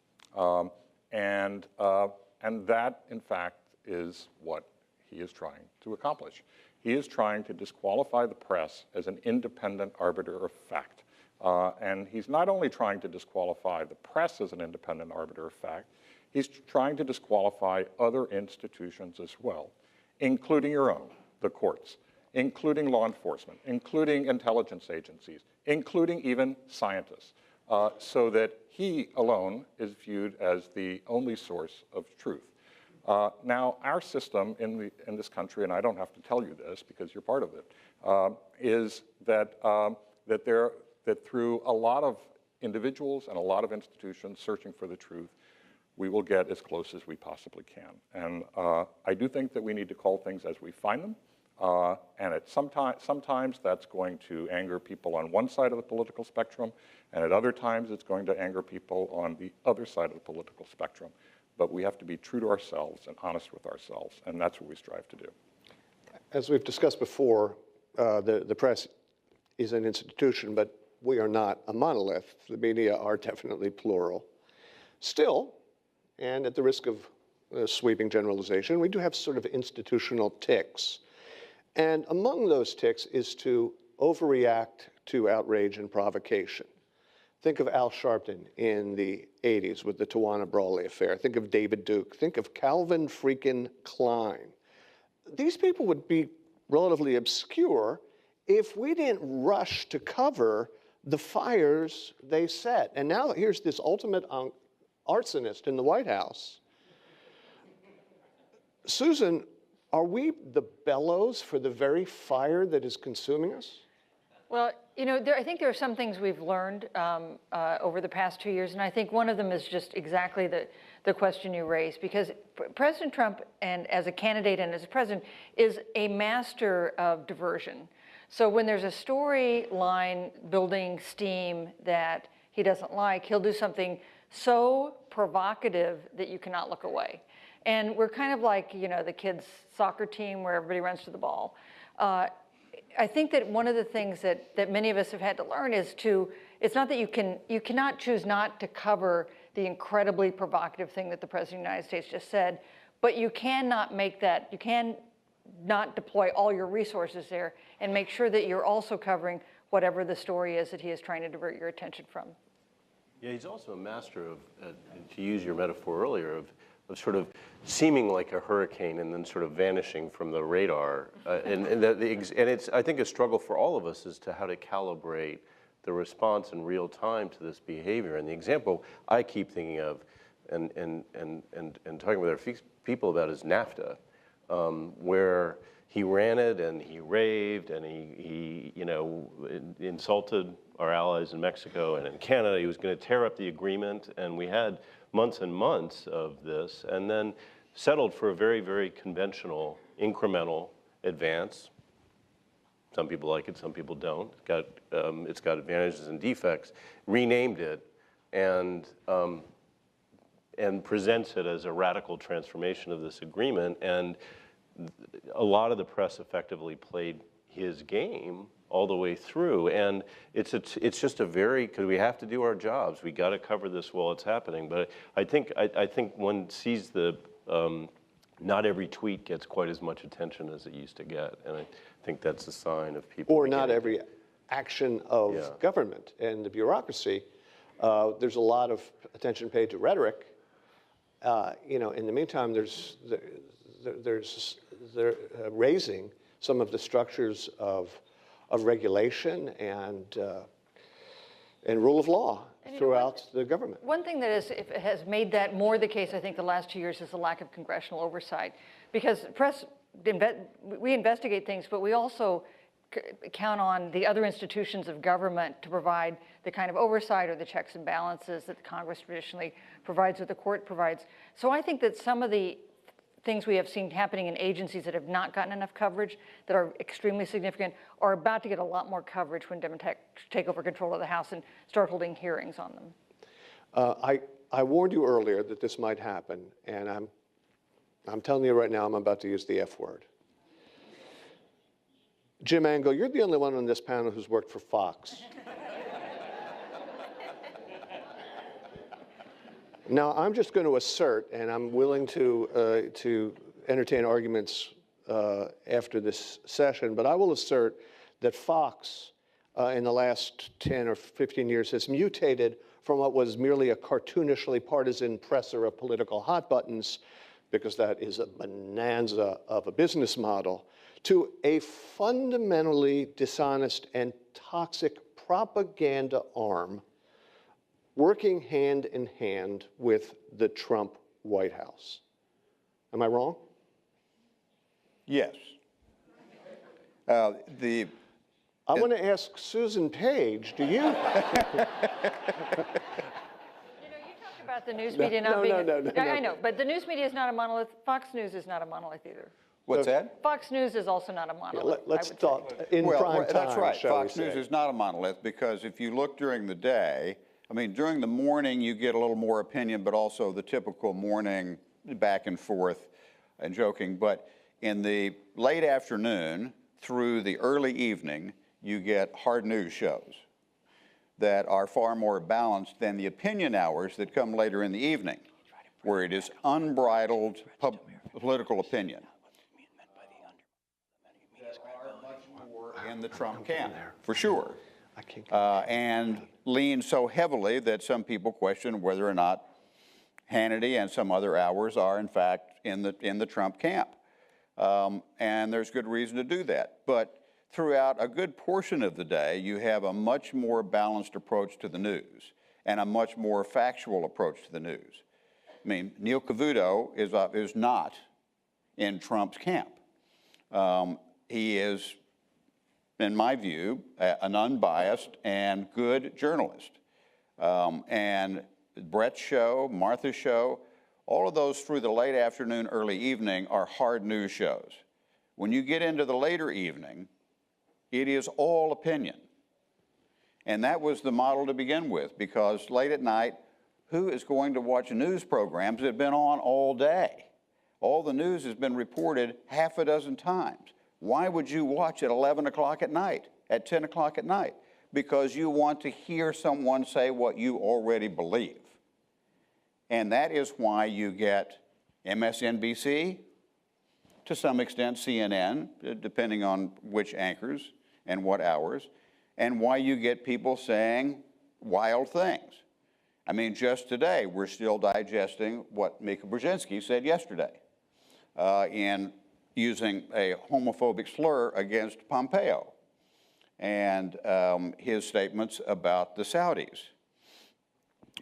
And that, in fact, is what he is trying to accomplish. He is trying to disqualify the press as an independent arbiter of fact. And he's not only trying to disqualify the press as an independent arbiter of fact, he's trying to disqualify other institutions as well, including your own, the courts, including law enforcement, including intelligence agencies, including even scientists, so that he alone is viewed as the only source of truth. Now, our system in this country, and I don't have to tell you this because you're part of it, is that through a lot of individuals and a lot of institutions searching for the truth, we will get as close as we possibly can. And I do think that we need to call things as we find them. And sometimes that's going to anger people on one side of the political spectrum, and at other times it's going to anger people on the other side of the political spectrum. But we have to be true to ourselves and honest with ourselves, and that's what we strive to do. As we've discussed before, the press is an institution, but we are not a monolith. The media are definitely plural. Still, and at the risk of sweeping generalization, we do have sort of institutional tics. And among those tics is to overreact to outrage and provocation. Think of Al Sharpton in the 80s with the Tawana Brawley affair. Think of David Duke. Think of Calvin freaking Klein. These people would be relatively obscure if we didn't rush to cover the fires they set. And now here's this ultimate arsonist in the White House. Susan, are we the bellows for the very fire that is consuming us? Well, you know, I think there are some things we've learned over the past 2 years, and I think one of them is just exactly the question you raised, because President Trump, and as a candidate and as a president, is a master of diversion. So when there's a storyline building steam that he doesn't like, he'll do something so provocative that you cannot look away. And we're kind of like, you know, the kids' soccer team where everybody runs to the ball. I think that one of the things that many of us have had to learn is it's not that you cannot choose not to cover the incredibly provocative thing that the President of the United States just said, but you cannot make that, you can not deploy all your resources there and make sure that you're also covering whatever the story is that he is trying to divert your attention from. Yeah, he's also a master of, to use your metaphor earlier, of sort of seeming like a hurricane and then sort of vanishing from the radar. And it's, I think, a struggle for all of us as to how to calibrate the response in real time to this behavior. And the example I keep thinking of and talking with our people about is NAFTA, where he ran it and he raved and he you know, insulted our allies in Mexico and in Canada. He was going to tear up the agreement, and we had months and months of this, and then settled for a very, very conventional, incremental advance. Some people like it, some people don't. It's got advantages and defects. Renamed it and presents it as a radical transformation of this agreement. And a lot of the press effectively played his game all the way through. And it's just a very, because we have to do our jobs. We got to cover this while it's happening. But I think one sees the, not every tweet gets quite as much attention as it used to get. And I think that's a sign of people. Or not every action of government and the bureaucracy. There's a lot of attention paid to rhetoric. You know, in the meantime, they're raising some of the structures of regulation and rule of law throughout the government. One thing that has made that more the case, I think, the last 2 years is the lack of congressional oversight. Because press, we investigate things, but we also count on the other institutions of government to provide the kind of oversight or the checks and balances that the Congress traditionally provides or the court provides. So I think that some of the things we have seen happening in agencies that have not gotten enough coverage, that are extremely significant, are about to get a lot more coverage when Democrats take over control of the House and start holding hearings on them. I warned you earlier that this might happen, and I'm telling you right now, I'm about to use the F word. Jim Angle, you're the only one on this panel who's worked for Fox. Now, I'm just going to assert, and I'm willing to entertain arguments after this session, but I will assert that Fox in the last 10 or 15 years has mutated from what was merely a cartoonishly partisan presser of political hot buttons, because that is a bonanza of a business model, to a fundamentally dishonest and toxic propaganda arm working hand in hand with the Trump White House. Am I wrong? Yes. I want to ask Susan Page, do you? You know, you talk about the news media not being. No. I know, but the news media is not a monolith. Fox News is not a monolith either. What's that? Fox News is also not a monolith. Let's talk in prime time. That's right. shall we Fox News say. is not a monolith because if you look during the day, I mean, during the morning you get a little more opinion, but also the typical morning back and forth and joking. But in the late afternoon through the early evening, you get hard news shows that are far more balanced than the opinion hours that come later in the evening, where it is unbridled political opinion. That are much more in the Trump camp, for sure, and lean so heavily that some people question whether or not Hannity and some other hours are, in fact, in the Trump camp. And there's good reason to do that. But throughout a good portion of the day, you have a much more balanced approach to the news and a much more factual approach to the news. I mean, Neil Cavuto is not in Trump's camp. He is, in my view, an unbiased and good journalist. And Brett's show, Martha's show, all of those through the late afternoon, early evening are hard news shows. When you get into the later evening, it is all opinion. And that was the model to begin with, because late at night, who is going to watch news programs that have been on all day? All the news has been reported half a dozen times. Why would you watch at 11 o'clock at night, at 10 o'clock at night? Because you want to hear someone say what you already believe. And that is why you get MSNBC, to some extent CNN, depending on which anchors and what hours, and why you get people saying wild things. I mean, just today, we're still digesting what Mika Brzezinski said yesterday in using a homophobic slur against Pompeo and his statements about the Saudis.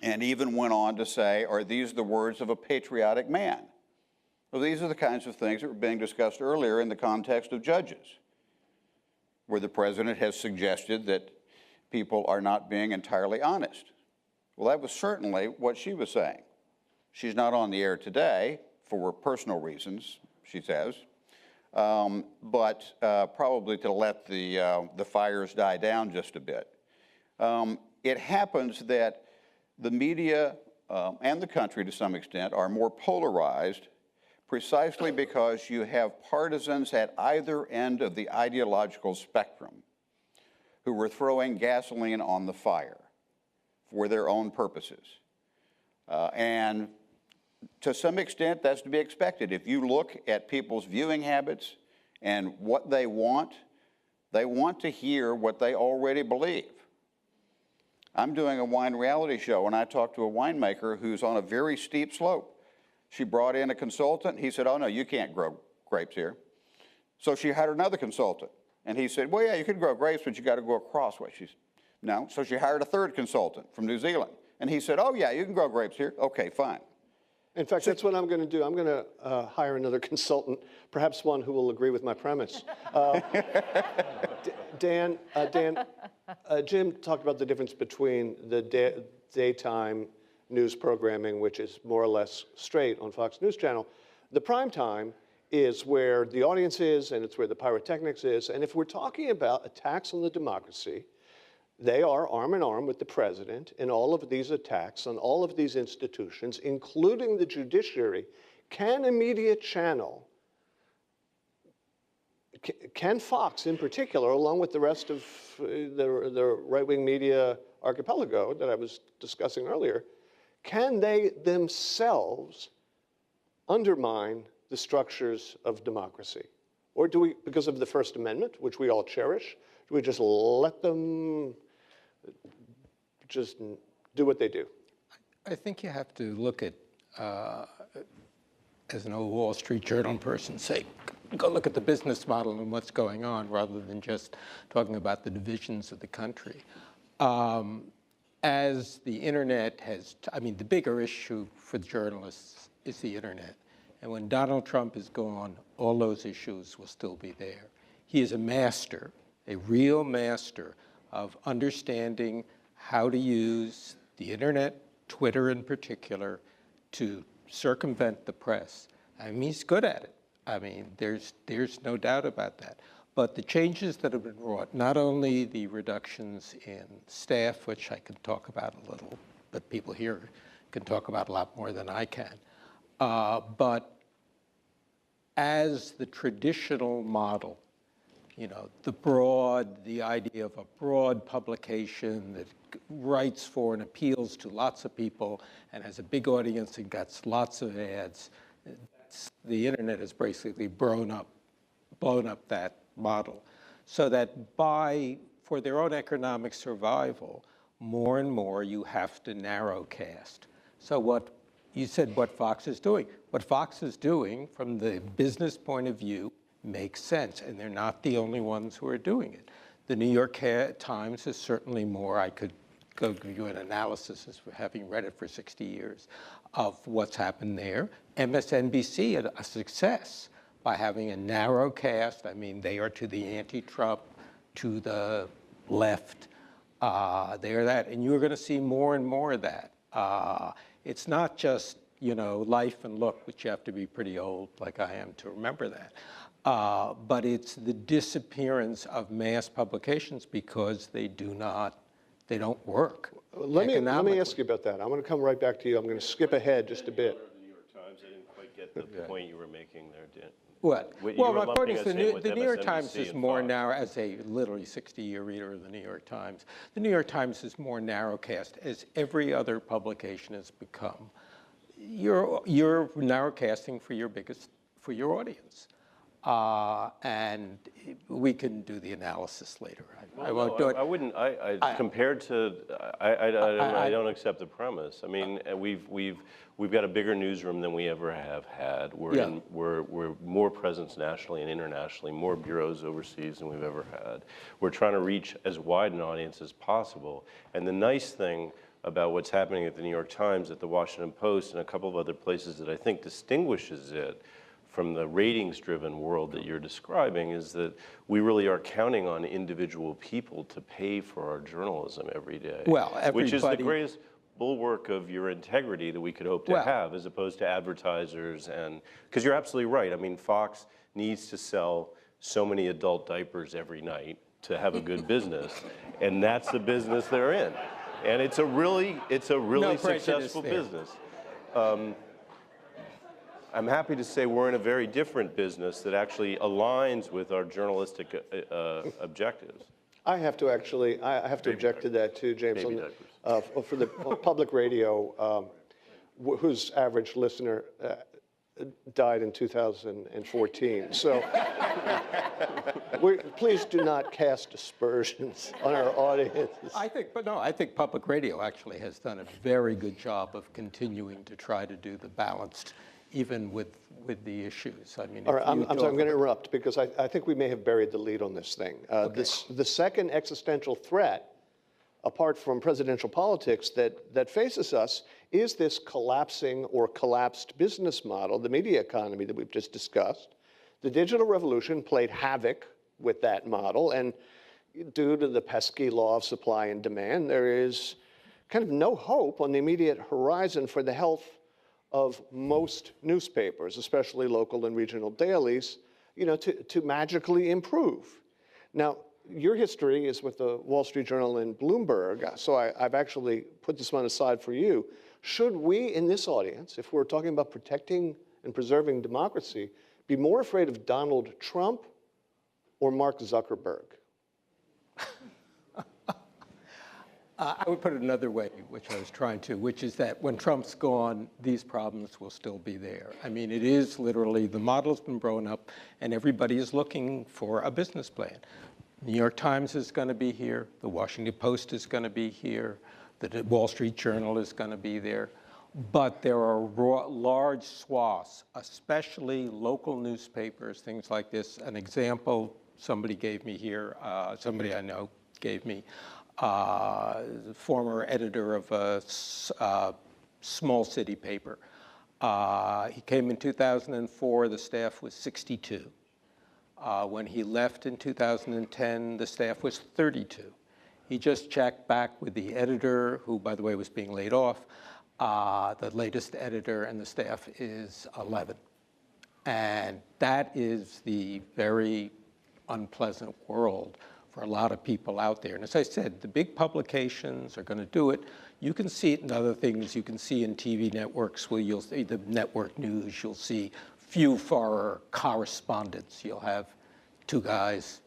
And even went on to say, are these the words of a patriotic man? Well, these are the kinds of things that were being discussed earlier in the context of judges, where the president has suggested that people are not being entirely honest. Well, that was certainly what she was saying. She's not on the air today for personal reasons, she says, but probably to let the fires die down just a bit. It happens that the media and the country, to some extent, are more polarized precisely because you have partisans at either end of the ideological spectrum who were throwing gasoline on the fire for their own purposes. And to some extent, that's to be expected. If you look at people's viewing habits and what they want to hear what they already believe. I'm doing a wine reality show, and I talked to a winemaker who's on a very steep slope. She brought in a consultant. He said, oh, no, you can't grow grapes here. So she hired another consultant. And he said, well, yeah, you can grow grapes, but you got to go across way. She said, no. So she hired a third consultant from New Zealand. And he said, oh, yeah, you can grow grapes here. Okay, fine. In fact, that's what I'm going to do. I'm going to hire another consultant, perhaps one who will agree with my premise. Dan, Jim talked about the difference between the daytime news programming, which is more or less straight on Fox News Channel. The prime time is where the audience is, and it's where the pyrotechnics is. And if we're talking about attacks on the democracy, they are arm in arm with the president in all of these attacks on all of these institutions, including the judiciary. Can a media channel, can Fox in particular, along with the rest of the right-wing media archipelago that I was discussing earlier, can they themselves undermine the structures of democracy? Or do we, because of the First Amendment, which we all cherish, do we just let them just do what they do? I think you have to look at, as an old Wall Street Journal person, say, go look at the business model and what's going on, rather than just talking about the divisions of the country. As the internet has, I mean, the bigger issue for journalists is the internet. And when Donald Trump is gone, all those issues will still be there. He is a master, a real master of understanding how to use the internet Twitter in particular, to circumvent the press. I mean, he's good at it. I mean, there's no doubt about that. But the changes that have been wrought, not only the reductions in staff, which I can talk about a little, but people here can talk about a lot more than I can, but as the traditional model, you know, the idea of a broad publication that writes for and appeals to lots of people and has a big audience and gets lots of ads, the internet has basically blown up that model, so that for their own economic survival, more and more you have to narrowcast. So what you said, what Fox is doing. What Fox is doing from the business point of view makes sense, and they're not the only ones who are doing it. The New York Times is certainly more. I could go give you an analysis, as having read it for 60 years, of what's happened there. MSNBC had a success by having a narrow cast. I mean, they are to the anti-Trump, to the left. They are that, and you're going to see more and more of that. It's not just, you know, Life and Look, which you have to be pretty old, like I am, to remember that. But it's the disappearance of mass publications because they don't work. Let me ask you about that. I'm going to come right back to you. I'm going to skip ahead just a bit. The New York Times, I didn't quite get the point you were making there, Dan. What? Well, my point is the New York MSNBC Times is and more Fox. narrow, as a literally 60-year reader of the New York Times. The New York Times is more narrowcast, as every other publication has become. You're narrowcasting for your audience. And we can do the analysis later. I won't do it. I wouldn't. Compared to, I don't accept the premise. I mean, we've got a bigger newsroom than we ever have had. We're more presence nationally and internationally, more bureaus overseas than we've ever had. We're trying to reach as wide an audience as possible. And the nice thing about what's happening at the New York Times, at the Washington Post, and a couple of other places that I think distinguishes it from the ratings-driven world that you're describing is that we really are counting on individual people to pay for our journalism every day. Well, which is the greatest bulwark of your integrity that we could hope to have, as opposed to advertisers. And because you're absolutely right. I mean, Fox needs to sell so many adult diapers every night to have a good business, and that's the business they're in. And it's a really successful business. I'm happy to say we're in a very different business that actually aligns with our journalistic objectives. I have to object to that too, James. For the public radio, whose average listener died in 2014. So please do not cast aspersions on our audience. I think public radio actually has done a very good job of continuing to try to do the balanced, even with the issues. I mean, all right, I'm going to interrupt because I think we may have buried the lead on this thing. Okay. The second existential threat, apart from presidential politics, that faces us is this collapsing or collapsed business model, the media economy that we've just discussed. The digital revolution played havoc with that model, and due to the pesky law of supply and demand, there is kind of no hope on the immediate horizon for the health of most newspapers, especially local and regional dailies, you know, to magically improve. Now, your history is with the Wall Street Journal and Bloomberg, so I've actually put this one aside for you. Should we, in this audience, if we're talking about protecting and preserving democracy, be more afraid of Donald Trump or Mark Zuckerberg? I would put it another way, which I was trying to, which is that when Trump's gone, these problems will still be there. I mean, it is literally, the model's been blown up, and everybody is looking for a business plan. New York Times is going to be here. The Washington Post is going to be here. The Wall Street Journal is going to be there. But there are large swaths, especially local newspapers, things like this. An example somebody gave me here, somebody I know gave me, former editor of a small city paper. He came in 2004, the staff was 62. When he left in 2010, the staff was 32. He just checked back with the editor, who, by the way, was being laid off. The latest editor and the staff is 11. And that is the very unpleasant world for a lot of people out there. And as I said, the big publications are going to do it. You can see it in other things. You can see in TV networks where you'll see the network news. You'll see few for correspondents. You'll have two guys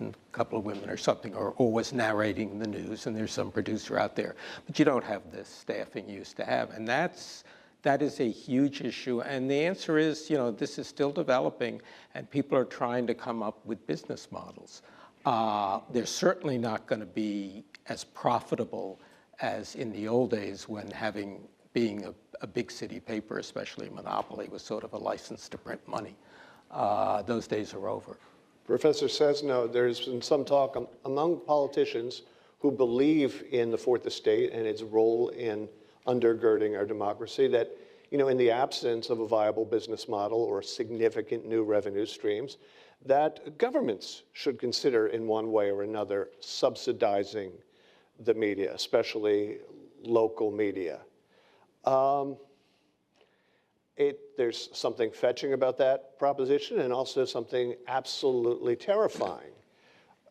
and a couple of women or something are always narrating the news, and there's some producer out there. But you don't have the staffing you used to have. And that is a huge issue. And the answer is, this is still developing, and people are trying to come up with business models. They're certainly not going to be as profitable as in the old days when being a big city paper, especially a monopoly, was sort of a license to print money. Those days are over. Professor Cesno, there's been some talk among politicians who believe in the Fourth Estate and its role in undergirding our democracy that, in the absence of a viable business model or significant new revenue streams, that governments should consider in one way or another subsidizing the media, especially local media. There's something fetching about that proposition and also something absolutely terrifying.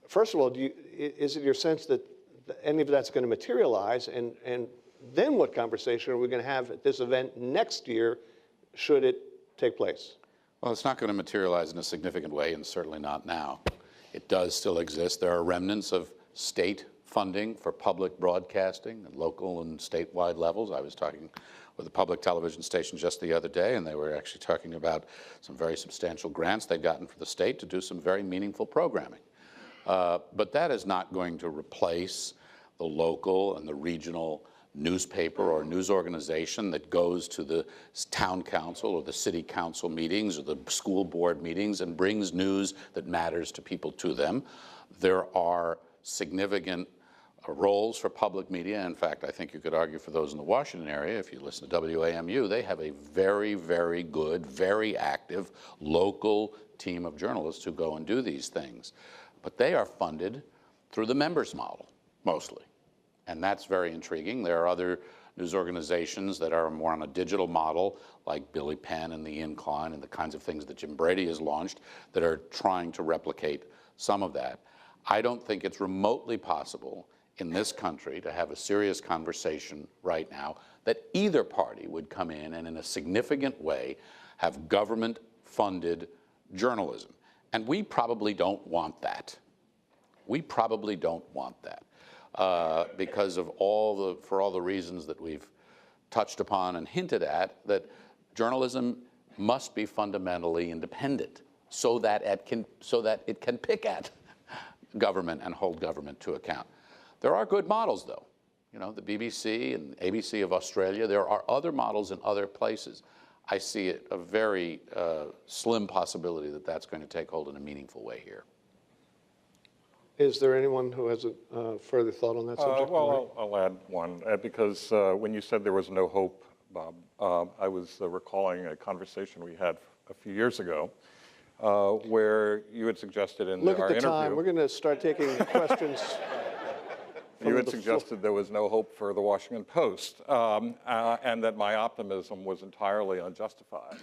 First of all, is it your sense that any of that's going to materialize? And then what conversation are we going to have at this event next year, should it take place? Well, it's not going to materialize in a significant way, and certainly not now. It does still exist. There are remnants of state funding for public broadcasting at local and statewide levels. I was talking with a public television station just the other day, and they were actually talking about some very substantial grants they'd gotten from the state to do some very meaningful programming. But that is not going to replace the local and the regional newspaper or news organization that goes to the town council or the city council meetings or the school board meetings and brings news that matters to people to them. There are significant roles for public media. In fact, I think you could argue for those in the Washington area. If you listen to WAMU, they have a very, very good, very active local team of journalists who go and do these things. But they are funded through the members model, mostly. And that's very intriguing. There are other news organizations that are more on a digital model, like Billy Penn and The Incline and the kinds of things that Jim Brady has launched that are trying to replicate some of that. I don't think it's remotely possible in this country to have a serious conversation right now that either party would come in and in a significant way have government-funded journalism. And we probably don't want that. We probably don't want that because of for all the reasons that we've touched upon and hinted at, that journalism must be fundamentally independent so that it can pick at government and hold government to account. There are good models, though. The BBC and ABC of Australia. There are other models in other places. I see it a very slim possibility that that's going to take hold in a meaningful way here. Is there anyone who has a further thought on that subject? Well, I'll add one, because when you said there was no hope, Bob, I was recalling a conversation we had a few years ago where you had suggested in our interview. Look at the time. We're going to start taking questions. You had suggested there was no hope for the Washington Post, and that my optimism was entirely unjustified.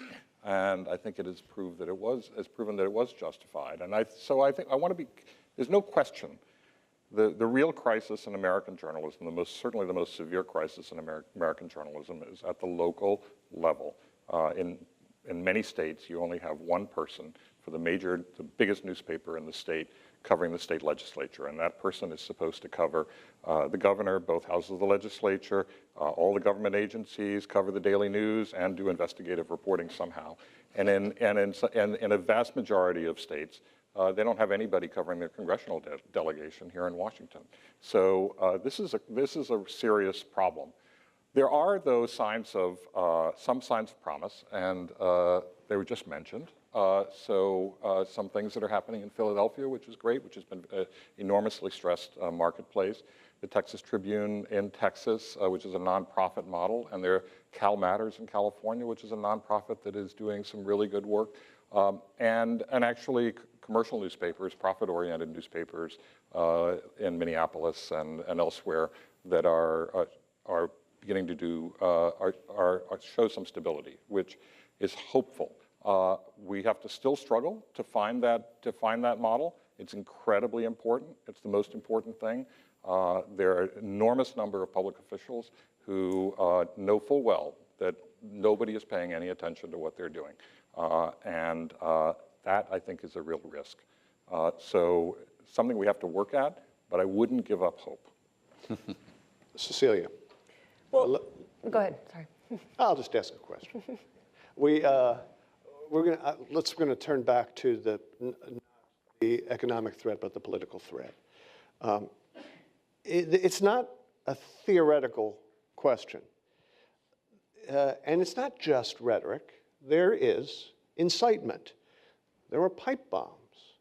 And I think it has proven that it was justified. And so I think I want to be. There's no question. The real crisis in American journalism, certainly the most severe crisis in American journalism, is at the local level. In many states, you only have one person for the biggest newspaper in the state covering the state legislature, and that person is supposed to cover the governor, both houses of the legislature, all the government agencies, cover the daily news, and do investigative reporting somehow. And in a vast majority of states, they don't have anybody covering their congressional delegation here in Washington. So this is a serious problem. There are, though, some signs of promise, and they were just mentioned. Some things that are happening in Philadelphia, which is great, which has been an enormously stressed marketplace. The Texas Tribune in Texas, which is a nonprofit model, and there are Cal Matters in California, which is a nonprofit that is doing some really good work. And actually commercial newspapers, profit-oriented newspapers in Minneapolis and elsewhere that are beginning to do, show some stability, which is hopeful. We have to still struggle to find that model. It's incredibly important. It's the most important thing. There are an enormous number of public officials who know full well that nobody is paying any attention to what they're doing. And that, I think, is a real risk. So something we have to work at, but I wouldn't give up hope. Cecilia. Well, go ahead, sorry. I'll just ask a question. We're gonna turn back to the economic threat, but the political threat. It's not a theoretical question, and it's not just rhetoric. There is incitement. There are pipe bombs.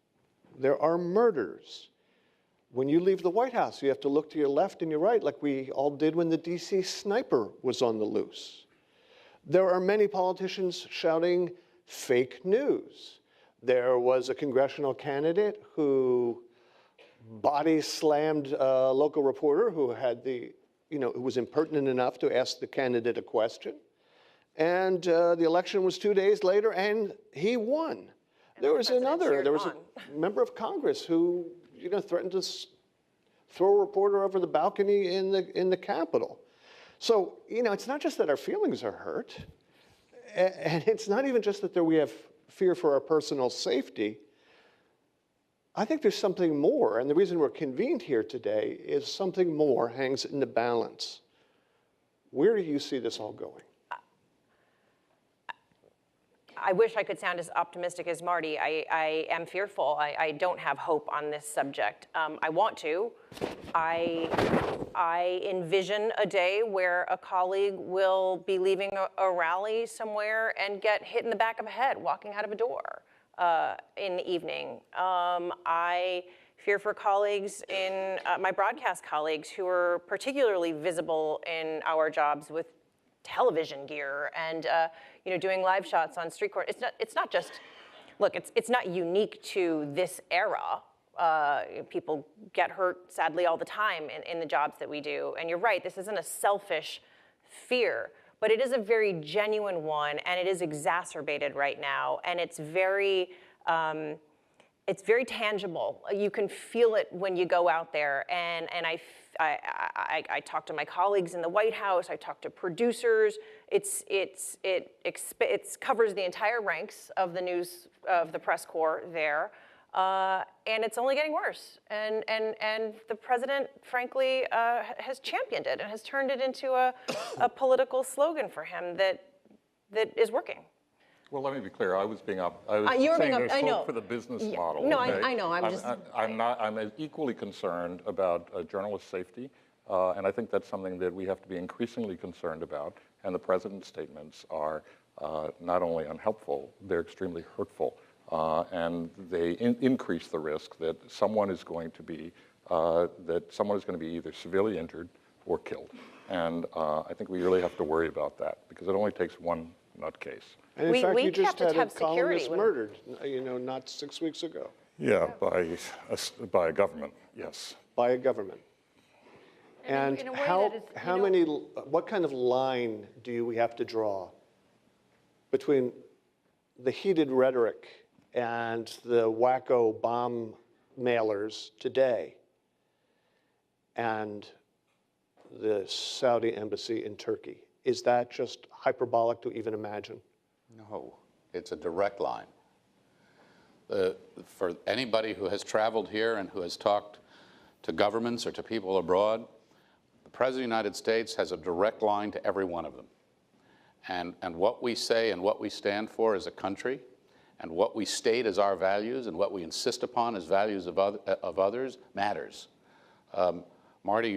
There are murders. When you leave the White House, you have to look to your left and your right, like we all did when the DC sniper was on the loose. There are many politicians shouting fake news. There was a congressional candidate who body slammed a local reporter who had who was impertinent enough to ask the candidate a question. And the election was 2 days later, and he won. There was a member of Congress who, threatened to throw a reporter over the balcony in the Capitol. So, it's not just that our feelings are hurt, and it's not even just that we have fear for our personal safety. I think there's something more, and the reason we're convened here today is something more hangs in the balance. Where do you see this all going? I wish I could sound as optimistic as Marty. I am fearful. I don't have hope on this subject. I want to. I envision a day where a colleague will be leaving a rally somewhere and get hit in the back of the head walking out of a door in the evening. I fear for colleagues my broadcast colleagues who are particularly visible in our jobs with television gear and doing live shots on street corners. It's not just, look, it's not unique to this era. People get hurt, sadly, all the time in the jobs that we do. And you're right, this isn't a selfish fear, but it is a very genuine one, and it is exacerbated right now, and it's very tangible. You can feel it when you go out there, and I talk to my colleagues in the White House. I talk to producers. It covers the entire ranks of the press corps there, and it's only getting worse. And the president, frankly, has championed it and has turned it into a political slogan for him that is working. Well, let me be clear. I was saying there's hope for the business model. No, okay? I know. I'm equally concerned about journalist safety, and I think that's something that we have to be increasingly concerned about. And the president's statements are not only unhelpful, they're extremely hurtful, and they increase the risk that someone is going to be either severely injured or killed. And I think we really have to worry about that because it only takes one nutcase. And in fact, you just had a columnist murdered, not 6 weeks ago. Yeah, by a government, yes. By a government. And in a way what kind of line do we have to draw between the heated rhetoric and the wacko bomb mailers today and the Saudi embassy in Turkey? Is that just hyperbolic to even imagine? No, it's a direct line. For anybody who has traveled here and who has talked to governments or to people abroad, the President of the United States has a direct line to every one of them. And what we say and what we stand for as a country, and what we state as our values and what we insist upon as values of others matters. Marty,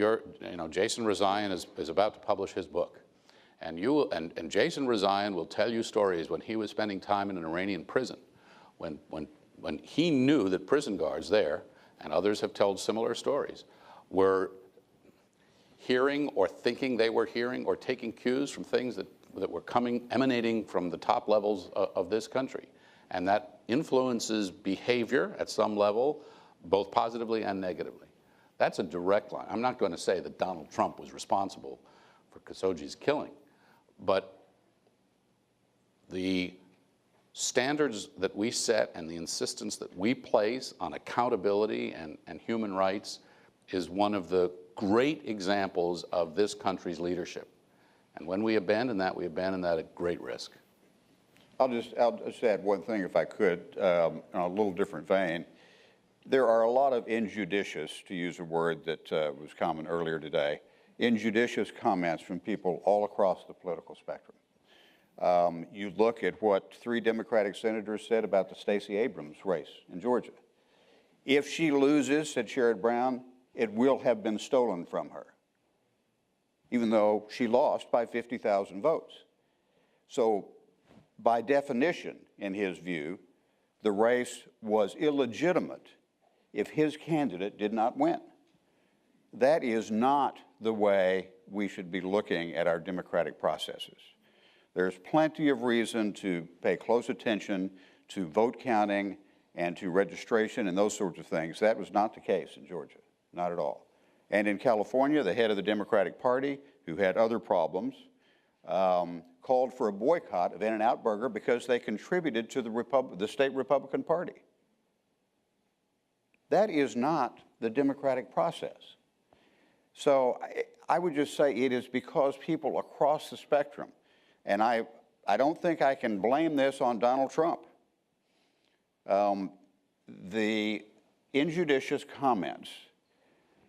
Jason Rezaian is about to publish his book. And Jason Rezaian will tell you stories when he was spending time in an Iranian prison, when he knew that prison guards there, and others have told similar stories, were hearing or thinking they were hearing or taking cues from things that were emanating from the top levels of this country. And that influences behavior at some level, both positively and negatively. That's a direct line. I'm not going to say that Donald Trump was responsible for Khashoggi's killing, but the standards that we set and the insistence that we place on accountability and human rights is one of the great examples of this country's leadership. And when we abandon that at great risk. I'll just add one thing, if I could, in a little different vein. There are a lot of injudicious, to use a word that was common earlier today, injudicious comments from people all across the political spectrum. You look at what 3 Democratic senators said about the Stacey Abrams race in Georgia. If she loses, said Sherrod Brown, it will have been stolen from her, even though she lost by 50,000 votes. So by definition, in his view, the race was illegitimate if his candidate did not win. That is not the way we should be looking at our democratic processes. There's plenty of reason to pay close attention to vote counting and to registration and those sorts of things. That was not the case in Georgia, not at all. And in California, the head of the Democratic Party, who had other problems, called for a boycott of In-N-Out Burger because they contributed to the state Republican Party. That is not the democratic process. So I would just say it is because people across the spectrum, and I don't think I can blame this on Donald Trump. The injudicious comments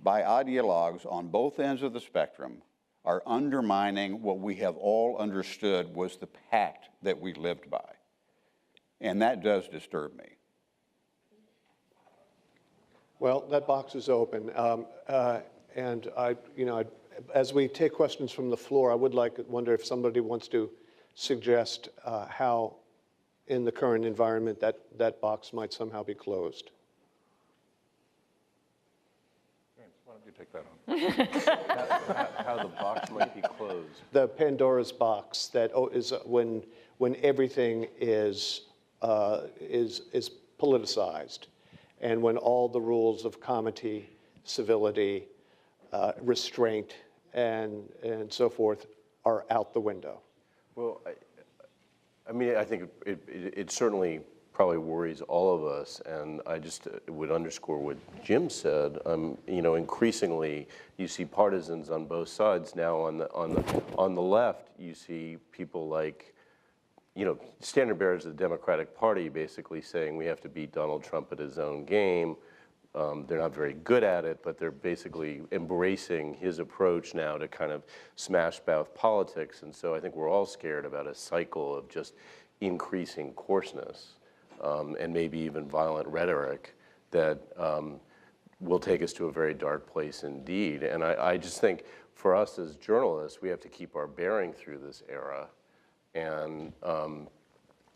by ideologues on both ends of the spectrum are undermining what we have all understood was the pact that we lived by. And that does disturb me. Well, that box is open. And as we take questions from the floor, I would wonder if somebody wants to suggest how, in the current environment, that box might somehow be closed. James, why don't you take that on? How the box might be closed. The Pandora's box that is when everything is politicized, and when all the rules of comity, civility, restraint, and so forth are out the window. Well, I mean, I think it certainly probably worries all of us, and I just would underscore what Jim said. Increasingly, you see partisans on both sides now. On the left, you see people like, standard bearers of the Democratic Party basically saying we have to beat Donald Trump at his own game. They're not very good at it, but they're basically embracing his approach now to kind of smash mouth politics. And so I think we're all scared about a cycle of just increasing coarseness and maybe even violent rhetoric that will take us to a very dark place indeed. And I just think for us as journalists, we have to keep our bearing through this era. And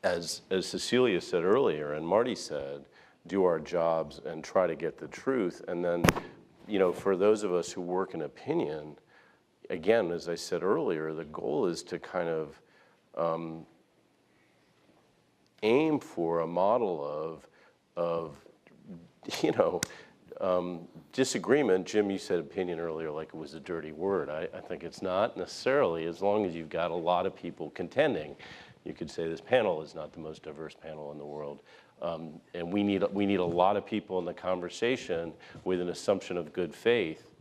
as Cecilia said earlier, and Marty said, do our jobs and try to get the truth. And then, for those of us who work in opinion, again, as I said earlier, the goal is to kind of aim for a model of disagreement. Jim, you said opinion earlier like it was a dirty word. I think it's not necessarily, as long as you've got a lot of people contending. You could say this panel is not the most diverse panel in the world. And we need a lot of people in the conversation with an assumption of good faith.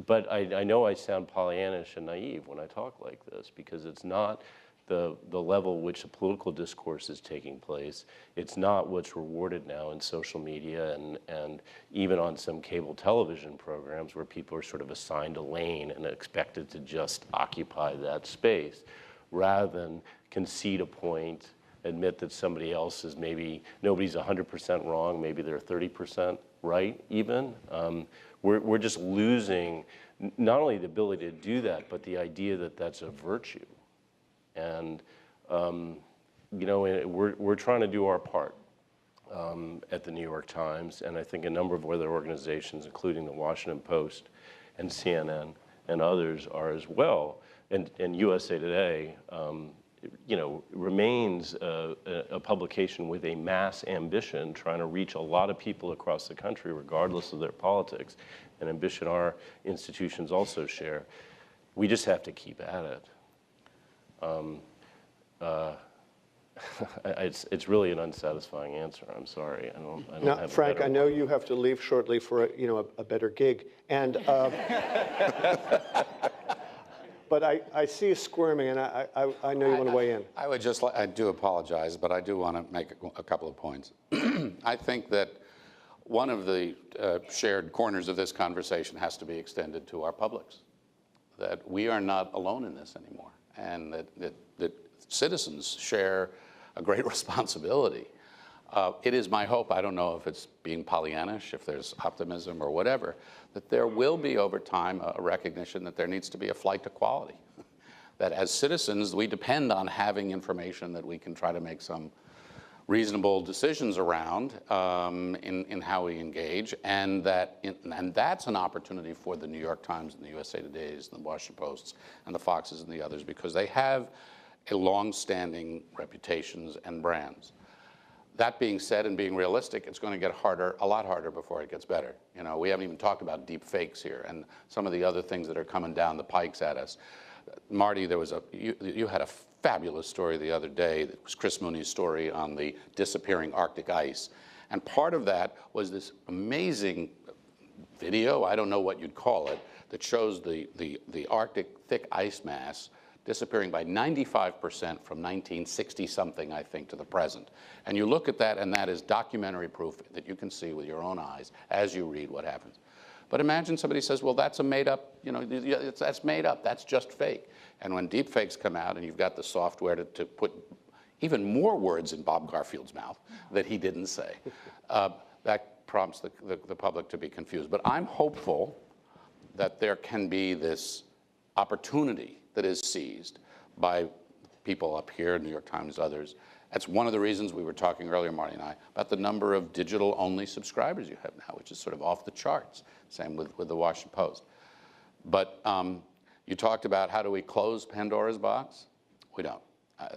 But I know I sound Pollyannish and naive when I talk like this, because it's not the level which the political discourse is taking place. It's not what's rewarded now in social media and even on some cable television programs where people are sort of assigned a lane and expected to just occupy that space, rather than concede a point, admit that somebody else is nobody's 100% wrong, maybe they're 30% right even. We're just losing not only the ability to do that, but the idea that that's a virtue. And, we're trying to do our part at the New York Times, and I think a number of other organizations, including the Washington Post and CNN and others, are as well. And USA Today remains a publication with a mass ambition, trying to reach a lot of people across the country, regardless of their politics, an ambition our institutions also share. We just have to keep at it. It's really an unsatisfying answer. I'm sorry. I don't now, have Frank, I know one. you have to leave shortly for a better gig, and but I see you squirming, and I know you want to weigh in. I would just, I do apologize, but I do want to make a couple of points. I think that one of the shared corners of this conversation has to be extended to our publics, that we are not alone in this anymore, and that citizens share a great responsibility. It is my hope, I don't know if it's being Pollyannish, if there's optimism or whatever, that there will be over time a recognition that there needs to be a flight to quality. That as citizens, we depend on having information that we can try to make some reasonable decisions around in how we engage, and that's an opportunity for the New York Times and the USA Todays and the Washington Posts and the Foxes and the others, because they have a long-standing reputations and brands. That being said, and being realistic, it's going to get harder, a lot harder before it gets better. You know, we haven't even talked about deep fakes here and some of the other things that are coming down the pikes at us. Marty, there was you had a fabulous story the other day. It was Chris Mooney's story on the disappearing Arctic ice. And part of that was this amazing video, I don't know what you'd call it, that shows the Arctic thick ice mass disappearing by 95% from 1960-something, I think, to the present. And you look at that, and that is documentary proof that you can see with your own eyes as you read what happens. But imagine somebody says, well, that's a made-up, that's made up, that's just fake. And when deep fakes come out and you've got the software to put even more words in Bob Garfield's mouth that he didn't say, that prompts the public to be confused. But I'm hopeful that there can be this opportunity that is seized by people up here, New York Times, others. That's one of the reasons we were talking earlier, Marty and I, about the number of digital-only subscribers you have now, which is sort of off the charts. Same with the Washington Post. But you talked about how do we close Pandora's box? We don't.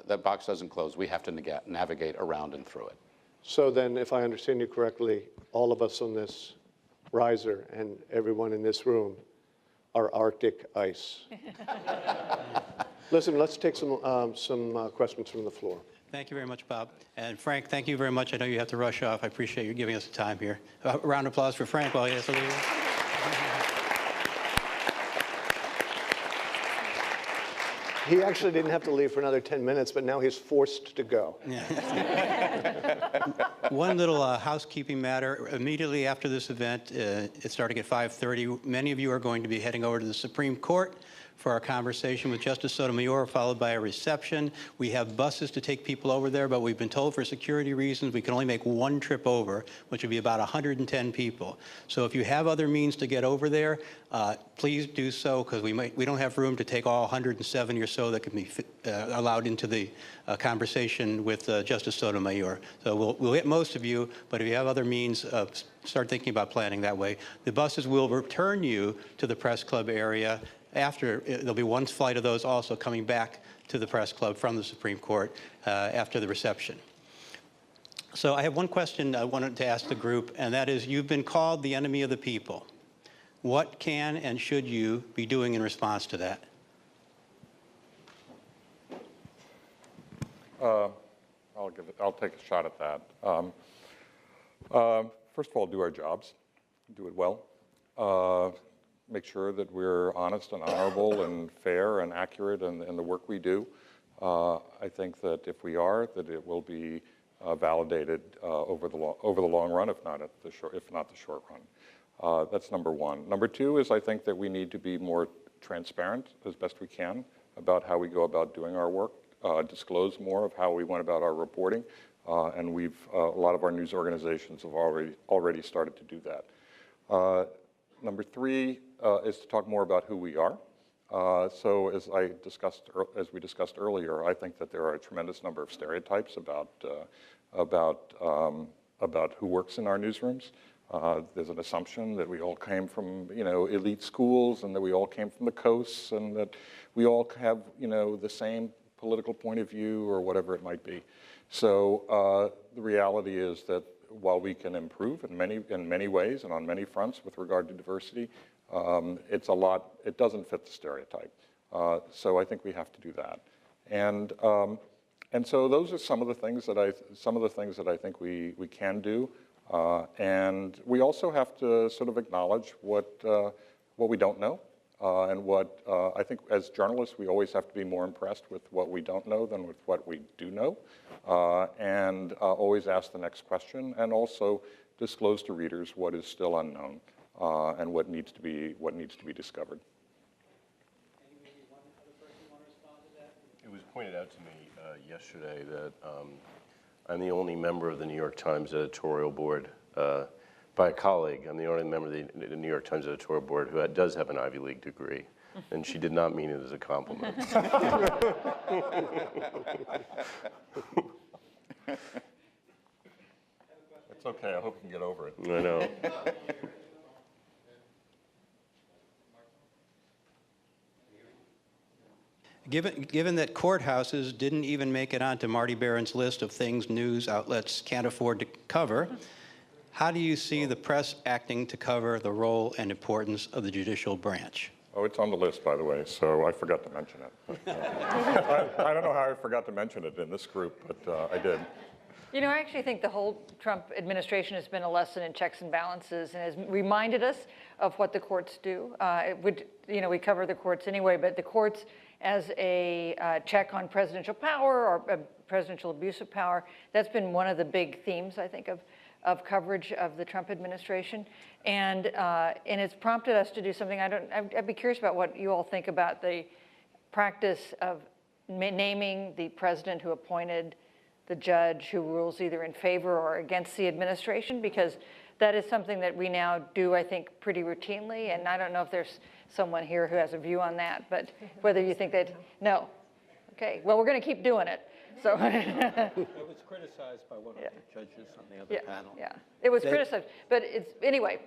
That box doesn't close. We have to navigate around and through it. So then, if I understand you correctly, all of us on this riser and everyone in this room are Arctic ice. Listen, let's take some questions from the floor. Thank you very much, Bob. And Frank, thank you very much. I know you have to rush off. I appreciate you giving us the time here. A round of applause for Frank while he has to leave. He actually didn't have to leave for another 10 minutes, but now he's forced to go. One little housekeeping matter. Immediately after this event, it's starting at 5:30. Many of you are going to be heading over to the Supreme Court for our conversation with Justice Sotomayor, followed by a reception. We have buses to take people over there, but we've been told for security reasons we can only make one trip over, which would be about 110 people. So if you have other means to get over there, please do so, because we don't have room to take all 170 or so that can be allowed into the conversation with Justice Sotomayor. So we'll get most of you, but if you have other means, start thinking about planning that way. The buses will return you to the press club area. There'll be one flight of those also coming back to the press club from the Supreme Court after the reception. So I have one question I wanted to ask the group, and that is, you've been called the enemy of the people. What can and should you be doing in response to that? I'll take a shot at that. First of all, do our jobs, do it well. Make sure that we're honest and honorable and fair and accurate in the work we do. I think that if we are, that it will be validated over the long run, if not the short run. That's number one. Number two is I think that we need to be more transparent as best we can about how we go about doing our work, disclose more of how we went about our reporting, and a lot of our news organizations have already started to do that. Number three is to talk more about who we are. So as we discussed earlier, I think that there are a tremendous number of stereotypes about who works in our newsrooms. There's an assumption that we all came from elite schools, and that we all came from the coasts, and that we all have the same political point of view or whatever it might be. So the reality is that while we can improve in many ways and on many fronts with regard to diversity, it doesn't fit the stereotype. So I think we have to do that. And so those are some of the things that I think we can do. And we also have to sort of acknowledge what we don't know. And what I think as journalists, we always have to be more impressed with what we don't know than with what we do know. And always ask the next question, and also disclose to readers what is still unknown and what needs to be discovered. It was pointed out to me yesterday that I'm the only member of the New York Times editorial board, by a colleague. I'm the only member of the New York Times editorial board who does have an Ivy League degree, and she did not mean it as a compliment. It's okay, I hope you can get over it. I know. Given that courthouses didn't even make it onto Marty Barron's list of things news outlets can't afford to cover, how do you see the press acting to cover the role and importance of the judicial branch? Oh, it's on the list, by the way, so I forgot to mention it. I don't know how I forgot to mention it in this group, but I did. You know, I actually think the whole Trump administration has been a lesson in checks and balances and has reminded us of what the courts do. We cover the courts anyway, but the courts as a check on presidential power or presidential abuse of power, that's been one of the big themes, I think, of coverage of the Trump administration. And it's prompted us to do something. I'd be curious about what you all think about the practice of naming the president who appointed the judge who rules either in favor or against the administration, because that is something that we now do, I think, pretty routinely. And I don't know if there's someone here who has a view on that, but whether you think that, no. Okay, well, we're going to keep doing it. So it was criticized by one of the judges on the other panel. Yeah, it was criticized, but anyway.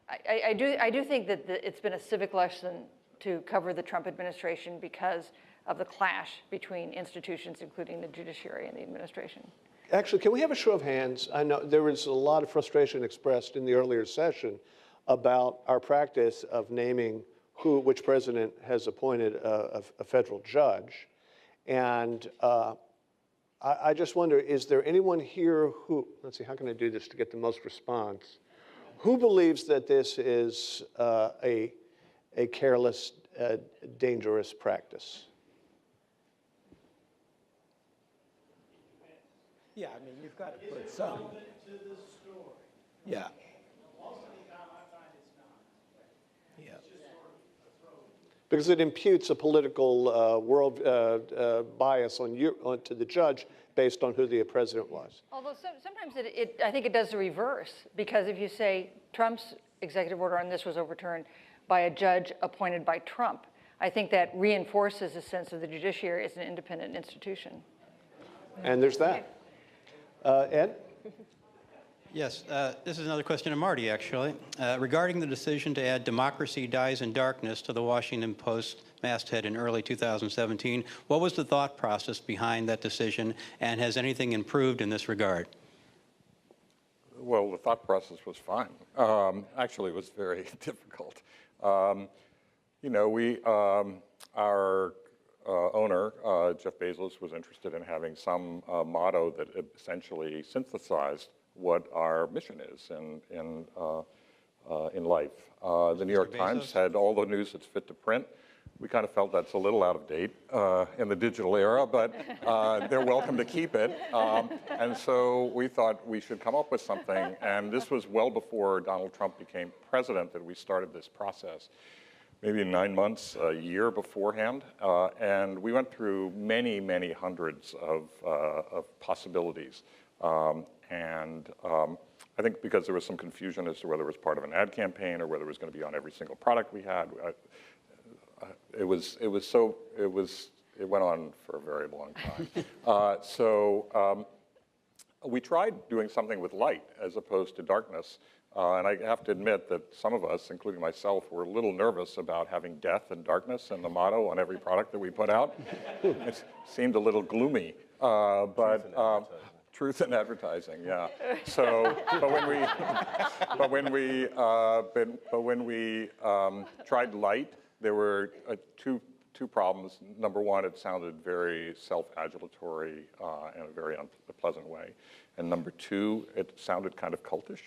I do think that it's been a civic lesson to cover the Trump administration because of the clash between institutions, including the judiciary and the administration. Actually, can we have a show of hands? I know there was a lot of frustration expressed in the earlier session about our practice of naming which president has appointed a federal judge. And I just wonder, is there anyone here who, let's see, how can I do this to get the most response? Who believes that this is a careless, dangerous practice? Yeah, I mean, you've got to put some. Yeah. Yeah. Because it imputes a political world bias onto the judge based on who the president was. Although sometimes I think it does the reverse, because if you say Trump's executive order on this was overturned by a judge appointed by Trump, I think that reinforces a sense of the judiciary as an independent institution. And there's that. Ed? Yes, this is another question to Marty, actually. Regarding the decision to add Democracy Dies in Darkness to the Washington Post masthead in early 2017, what was the thought process behind that decision, and has anything improved in this regard? Well, the thought process was fine. Actually, it was very difficult. Our owner, Jeff Bezos, was interested in having some motto that essentially synthesized what our mission is in life. The New York Times had all the news that's fit to print. We kind of felt that's a little out of date in the digital era, but they're welcome to keep it. And so we thought we should come up with something, and this was well before Donald Trump became president that we started this process. Maybe 9 months, a year beforehand, and we went through many, many hundreds of possibilities. I think because there was some confusion as to whether it was part of an ad campaign or whether it was going to be on every single product we had, it went on for a very long time. We tried doing something with light as opposed to darkness. And I have to admit that some of us, including myself, were a little nervous about having death and darkness in the motto on every product that we put out. It seemed a little gloomy, truth in advertising, yeah. So, but when we tried light, there were two problems. Number one, it sounded very self-adulatory in a very unpleasant way. And number two, it sounded kind of cultish.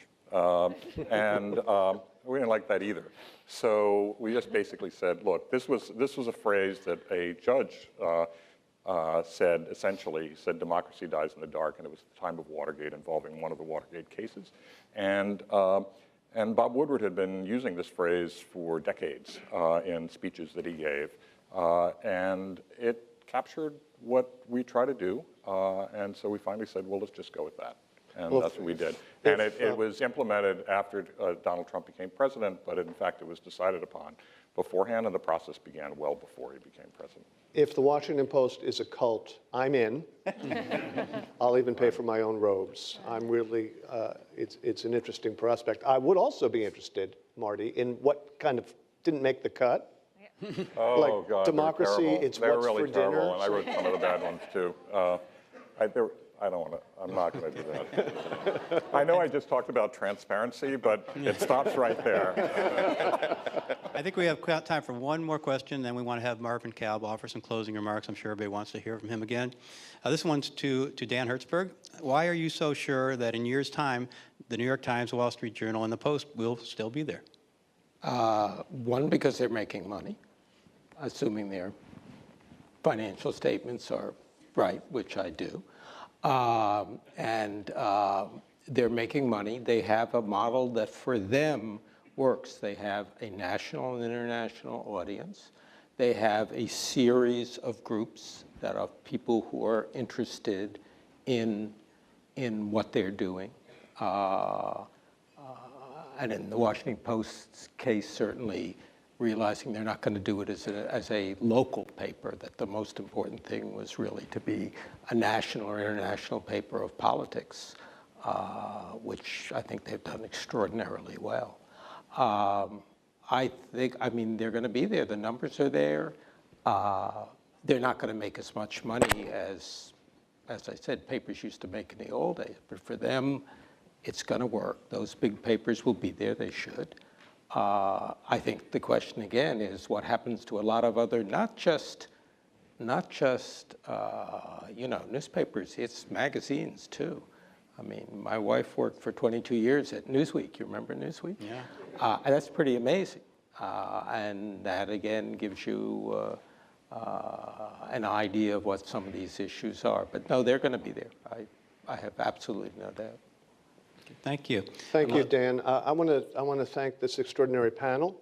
We didn't like that either. So we just basically said, look, this was a phrase that a judge said, essentially, he said, democracy dies in the dark, and it was the time of Watergate, involving one of the Watergate cases. And Bob Woodward had been using this phrase for decades in speeches that he gave. And it captured what we try to do. And so we finally said, well, let's just go with that. And that's what we did. And it was implemented after Donald Trump became president, but in fact, it was decided upon beforehand, and the process began well before he became president. If the Washington Post is a cult, I'm in. I'll even pay for my own robes. I'm really, it's an interesting prospect. I would also be interested, Marty, in what kind of didn't make the cut. Oh, like God, democracy, it's they're what's really for terrible, dinner. and I wrote some of the bad ones too. I don't want to, I'm not going to do that. I know I just talked about transparency, but it stops right there. I think we have time for one more question, then we want to have Marvin Kalb offer some closing remarks. I'm sure everybody wants to hear from him again. This one's to Dan Hertzberg. Why are you so sure that in years' time, the New York Times, Wall Street Journal, and the Post will still be there? One, because they're making money, assuming their financial statements are right, which I do. They're making money. They have a model that for them works. They have a national and international audience. They have a series of groups that are people who are interested in what they're doing. And in the Washington Post's case, certainly realizing they're not going to do it as a local paper, that the most important thing was really to be a national or international paper of politics, which I think they've done extraordinarily well. I mean, they're going to be there. The numbers are there. They're not going to make as much money as I said, papers used to make in the old days. But for them, it's going to work. Those big papers will be there. They should. I think the question again is what happens to a lot of other, not just newspapers. It's magazines too. I mean, my wife worked for 22 years at Newsweek. You remember Newsweek? Yeah. And that's pretty amazing. And that again gives you an idea of what some of these issues are. But no, they're going to be there. I have absolutely no doubt. Thank you. Thank you, Dan. I want to thank this extraordinary panel.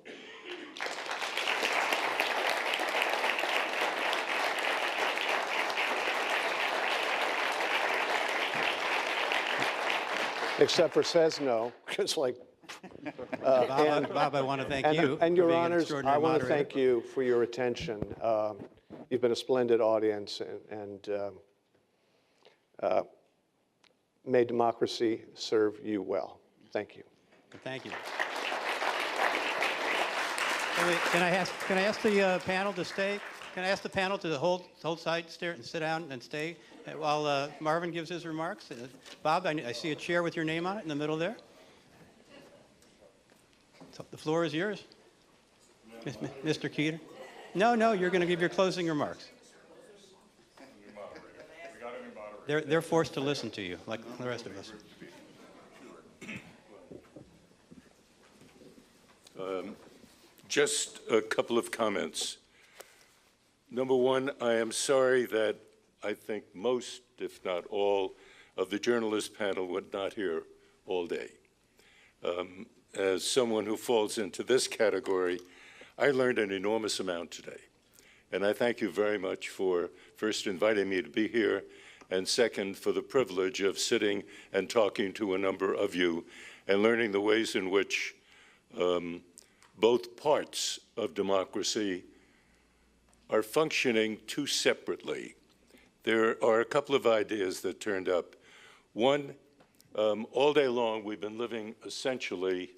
Except for says no, because like. Bob, I want to thank you. And Your Honors, I want to moderator. thank you for your attention. You've been a splendid audience, and may democracy serve you well. Thank you. Thank you. Can I ask the panel to stay? Can I ask the panel to hold side, and sit down and stay while Marvin gives his remarks? Bob, I see a chair with your name on it in the middle there. So the floor is yours, Mr. Keeter. No, you're going to give your closing remarks. They're forced to listen to you, like the rest of us. Just a couple of comments. Number one, I am sorry that I think most, if not all, of the journalist panel were not here all day. As someone who falls into this category, I learned an enormous amount today. And I thank you very much for first inviting me to be here, and second, for the privilege of sitting and talking to a number of you and learning the ways in which both parts of democracy are functioning too separately. There are a couple of ideas that turned up. One, All day long, we've been living essentially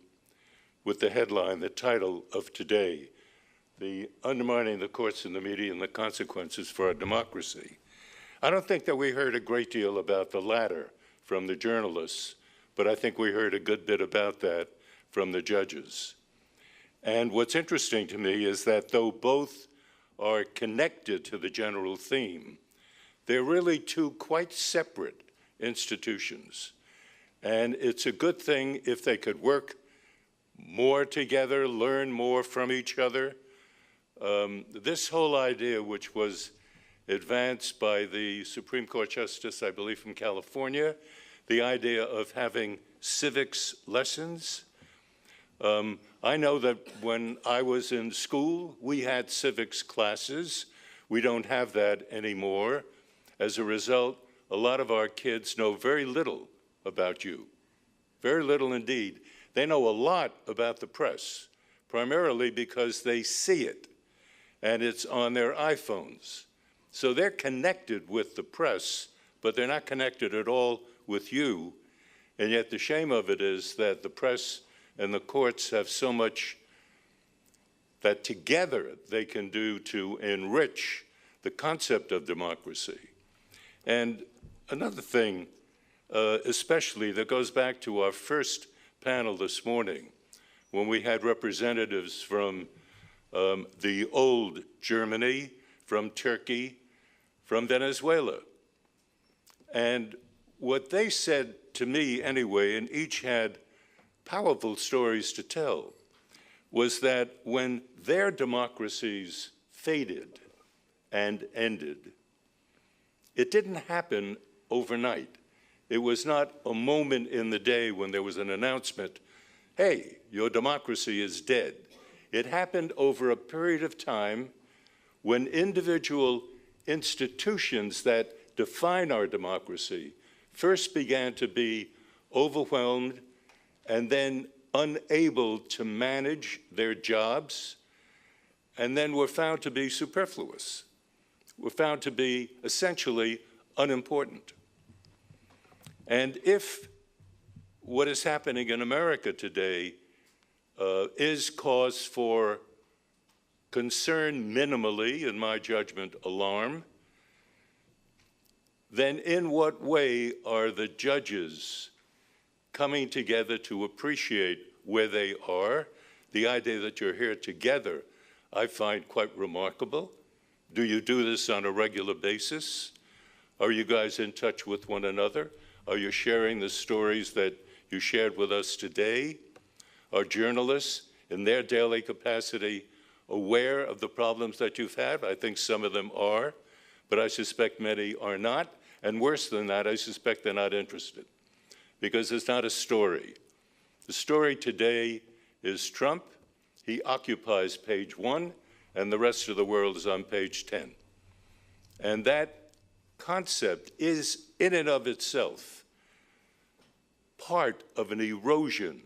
with the headline, the title of today, the Undermining the Courts and the Media and the Consequences for Our Democracy. I don't think that we heard a great deal about the latter from the journalists, but I think we heard a good bit about that from the judges. And what's interesting to me is that though both are connected to the general theme, they're really two quite separate institutions. And it's a good thing if they could work more together, learn more from each other. This whole idea, which was advanced by the Supreme Court Justice, I believe from California, the idea of having civics lessons. I know that when I was in school, we had civics classes. We don't have that anymore. As a result, a lot of our kids know very little about you, very little indeed. They know a lot about the press, primarily because they see it, and it's on their iPhones. So they're connected with the press, but they're not connected at all with you. And yet the shame of it is that the press and the courts have so much that together they can do to enrich the concept of democracy. And another thing, especially that goes back to our first panel this morning, when we had representatives from the old Germany, from Turkey, from Venezuela. And what they said to me anyway, and each had powerful stories to tell, was that when their democracies faded and ended, it didn't happen overnight. It was not a moment in the day when there was an announcement, hey, your democracy is dead. It happened over a period of time when individual institutions that define our democracy first began to be overwhelmed and then unable to manage their jobs, and then were found to be superfluous, were found to be essentially unimportant. And if what is happening in America today is cause for concern, minimally, in my judgment, alarm, then in what way are the judges coming together to appreciate where they are? The idea that you're here together, I find quite remarkable. Do you do this on a regular basis? Are you guys in touch with one another? Are you sharing the stories that you shared with us today? Are journalists, in their daily capacity, aware of the problems that you've had? I think some of them are, but I suspect many are not. And worse than that, I suspect they're not interested, because it's not a story. The story today is Trump. He occupies page 1, and the rest of the world is on page 10. And that concept is, in and of itself, part of an erosion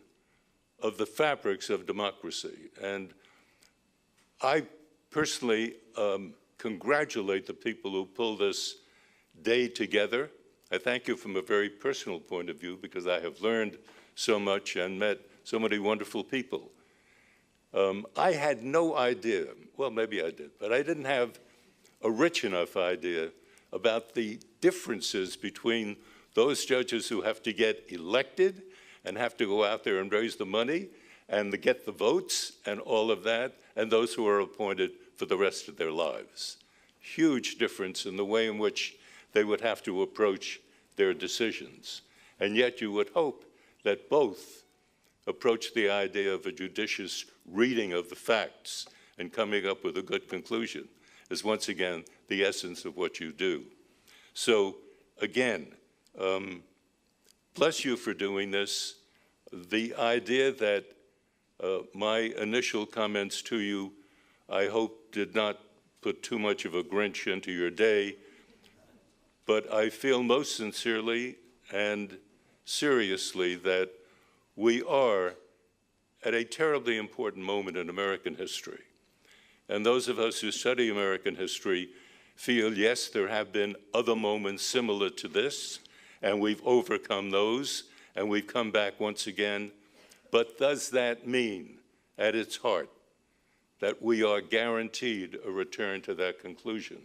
of the fabrics of democracy. And I personally congratulate the people who pulled this day together. I thank you from a very personal point of view, because I have learned so much and met so many wonderful people. I had no idea, well, maybe I did, but I didn't have a rich enough idea about the differences between those judges who have to get elected and have to go out there and raise the money and to get the votes and all of that, and those who are appointed for the rest of their lives. Huge difference in the way in which they would have to approach their decisions. And yet you would hope that both approach the idea of a judicious reading of the facts and coming up with a good conclusion is once again the essence of what you do. So again, bless you for doing this. The idea that my initial comments to you, I hope, did not put too much of a Grinch into your day, but I feel most sincerely and seriously that we are at a terribly important moment in American history. And those of us who study American history feel, yes, there have been other moments similar to this, and we've overcome those, and we've come back once again. But does that mean, at its heart, that we are guaranteed a return to that conclusion?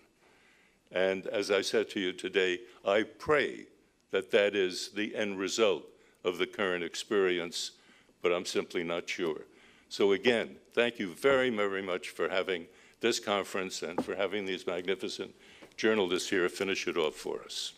And as I said to you today, I pray that that is the end result of the current experience, but I'm simply not sure. So again, thank you very, very much for having this conference and for having these magnificent journalists here finish it off for us.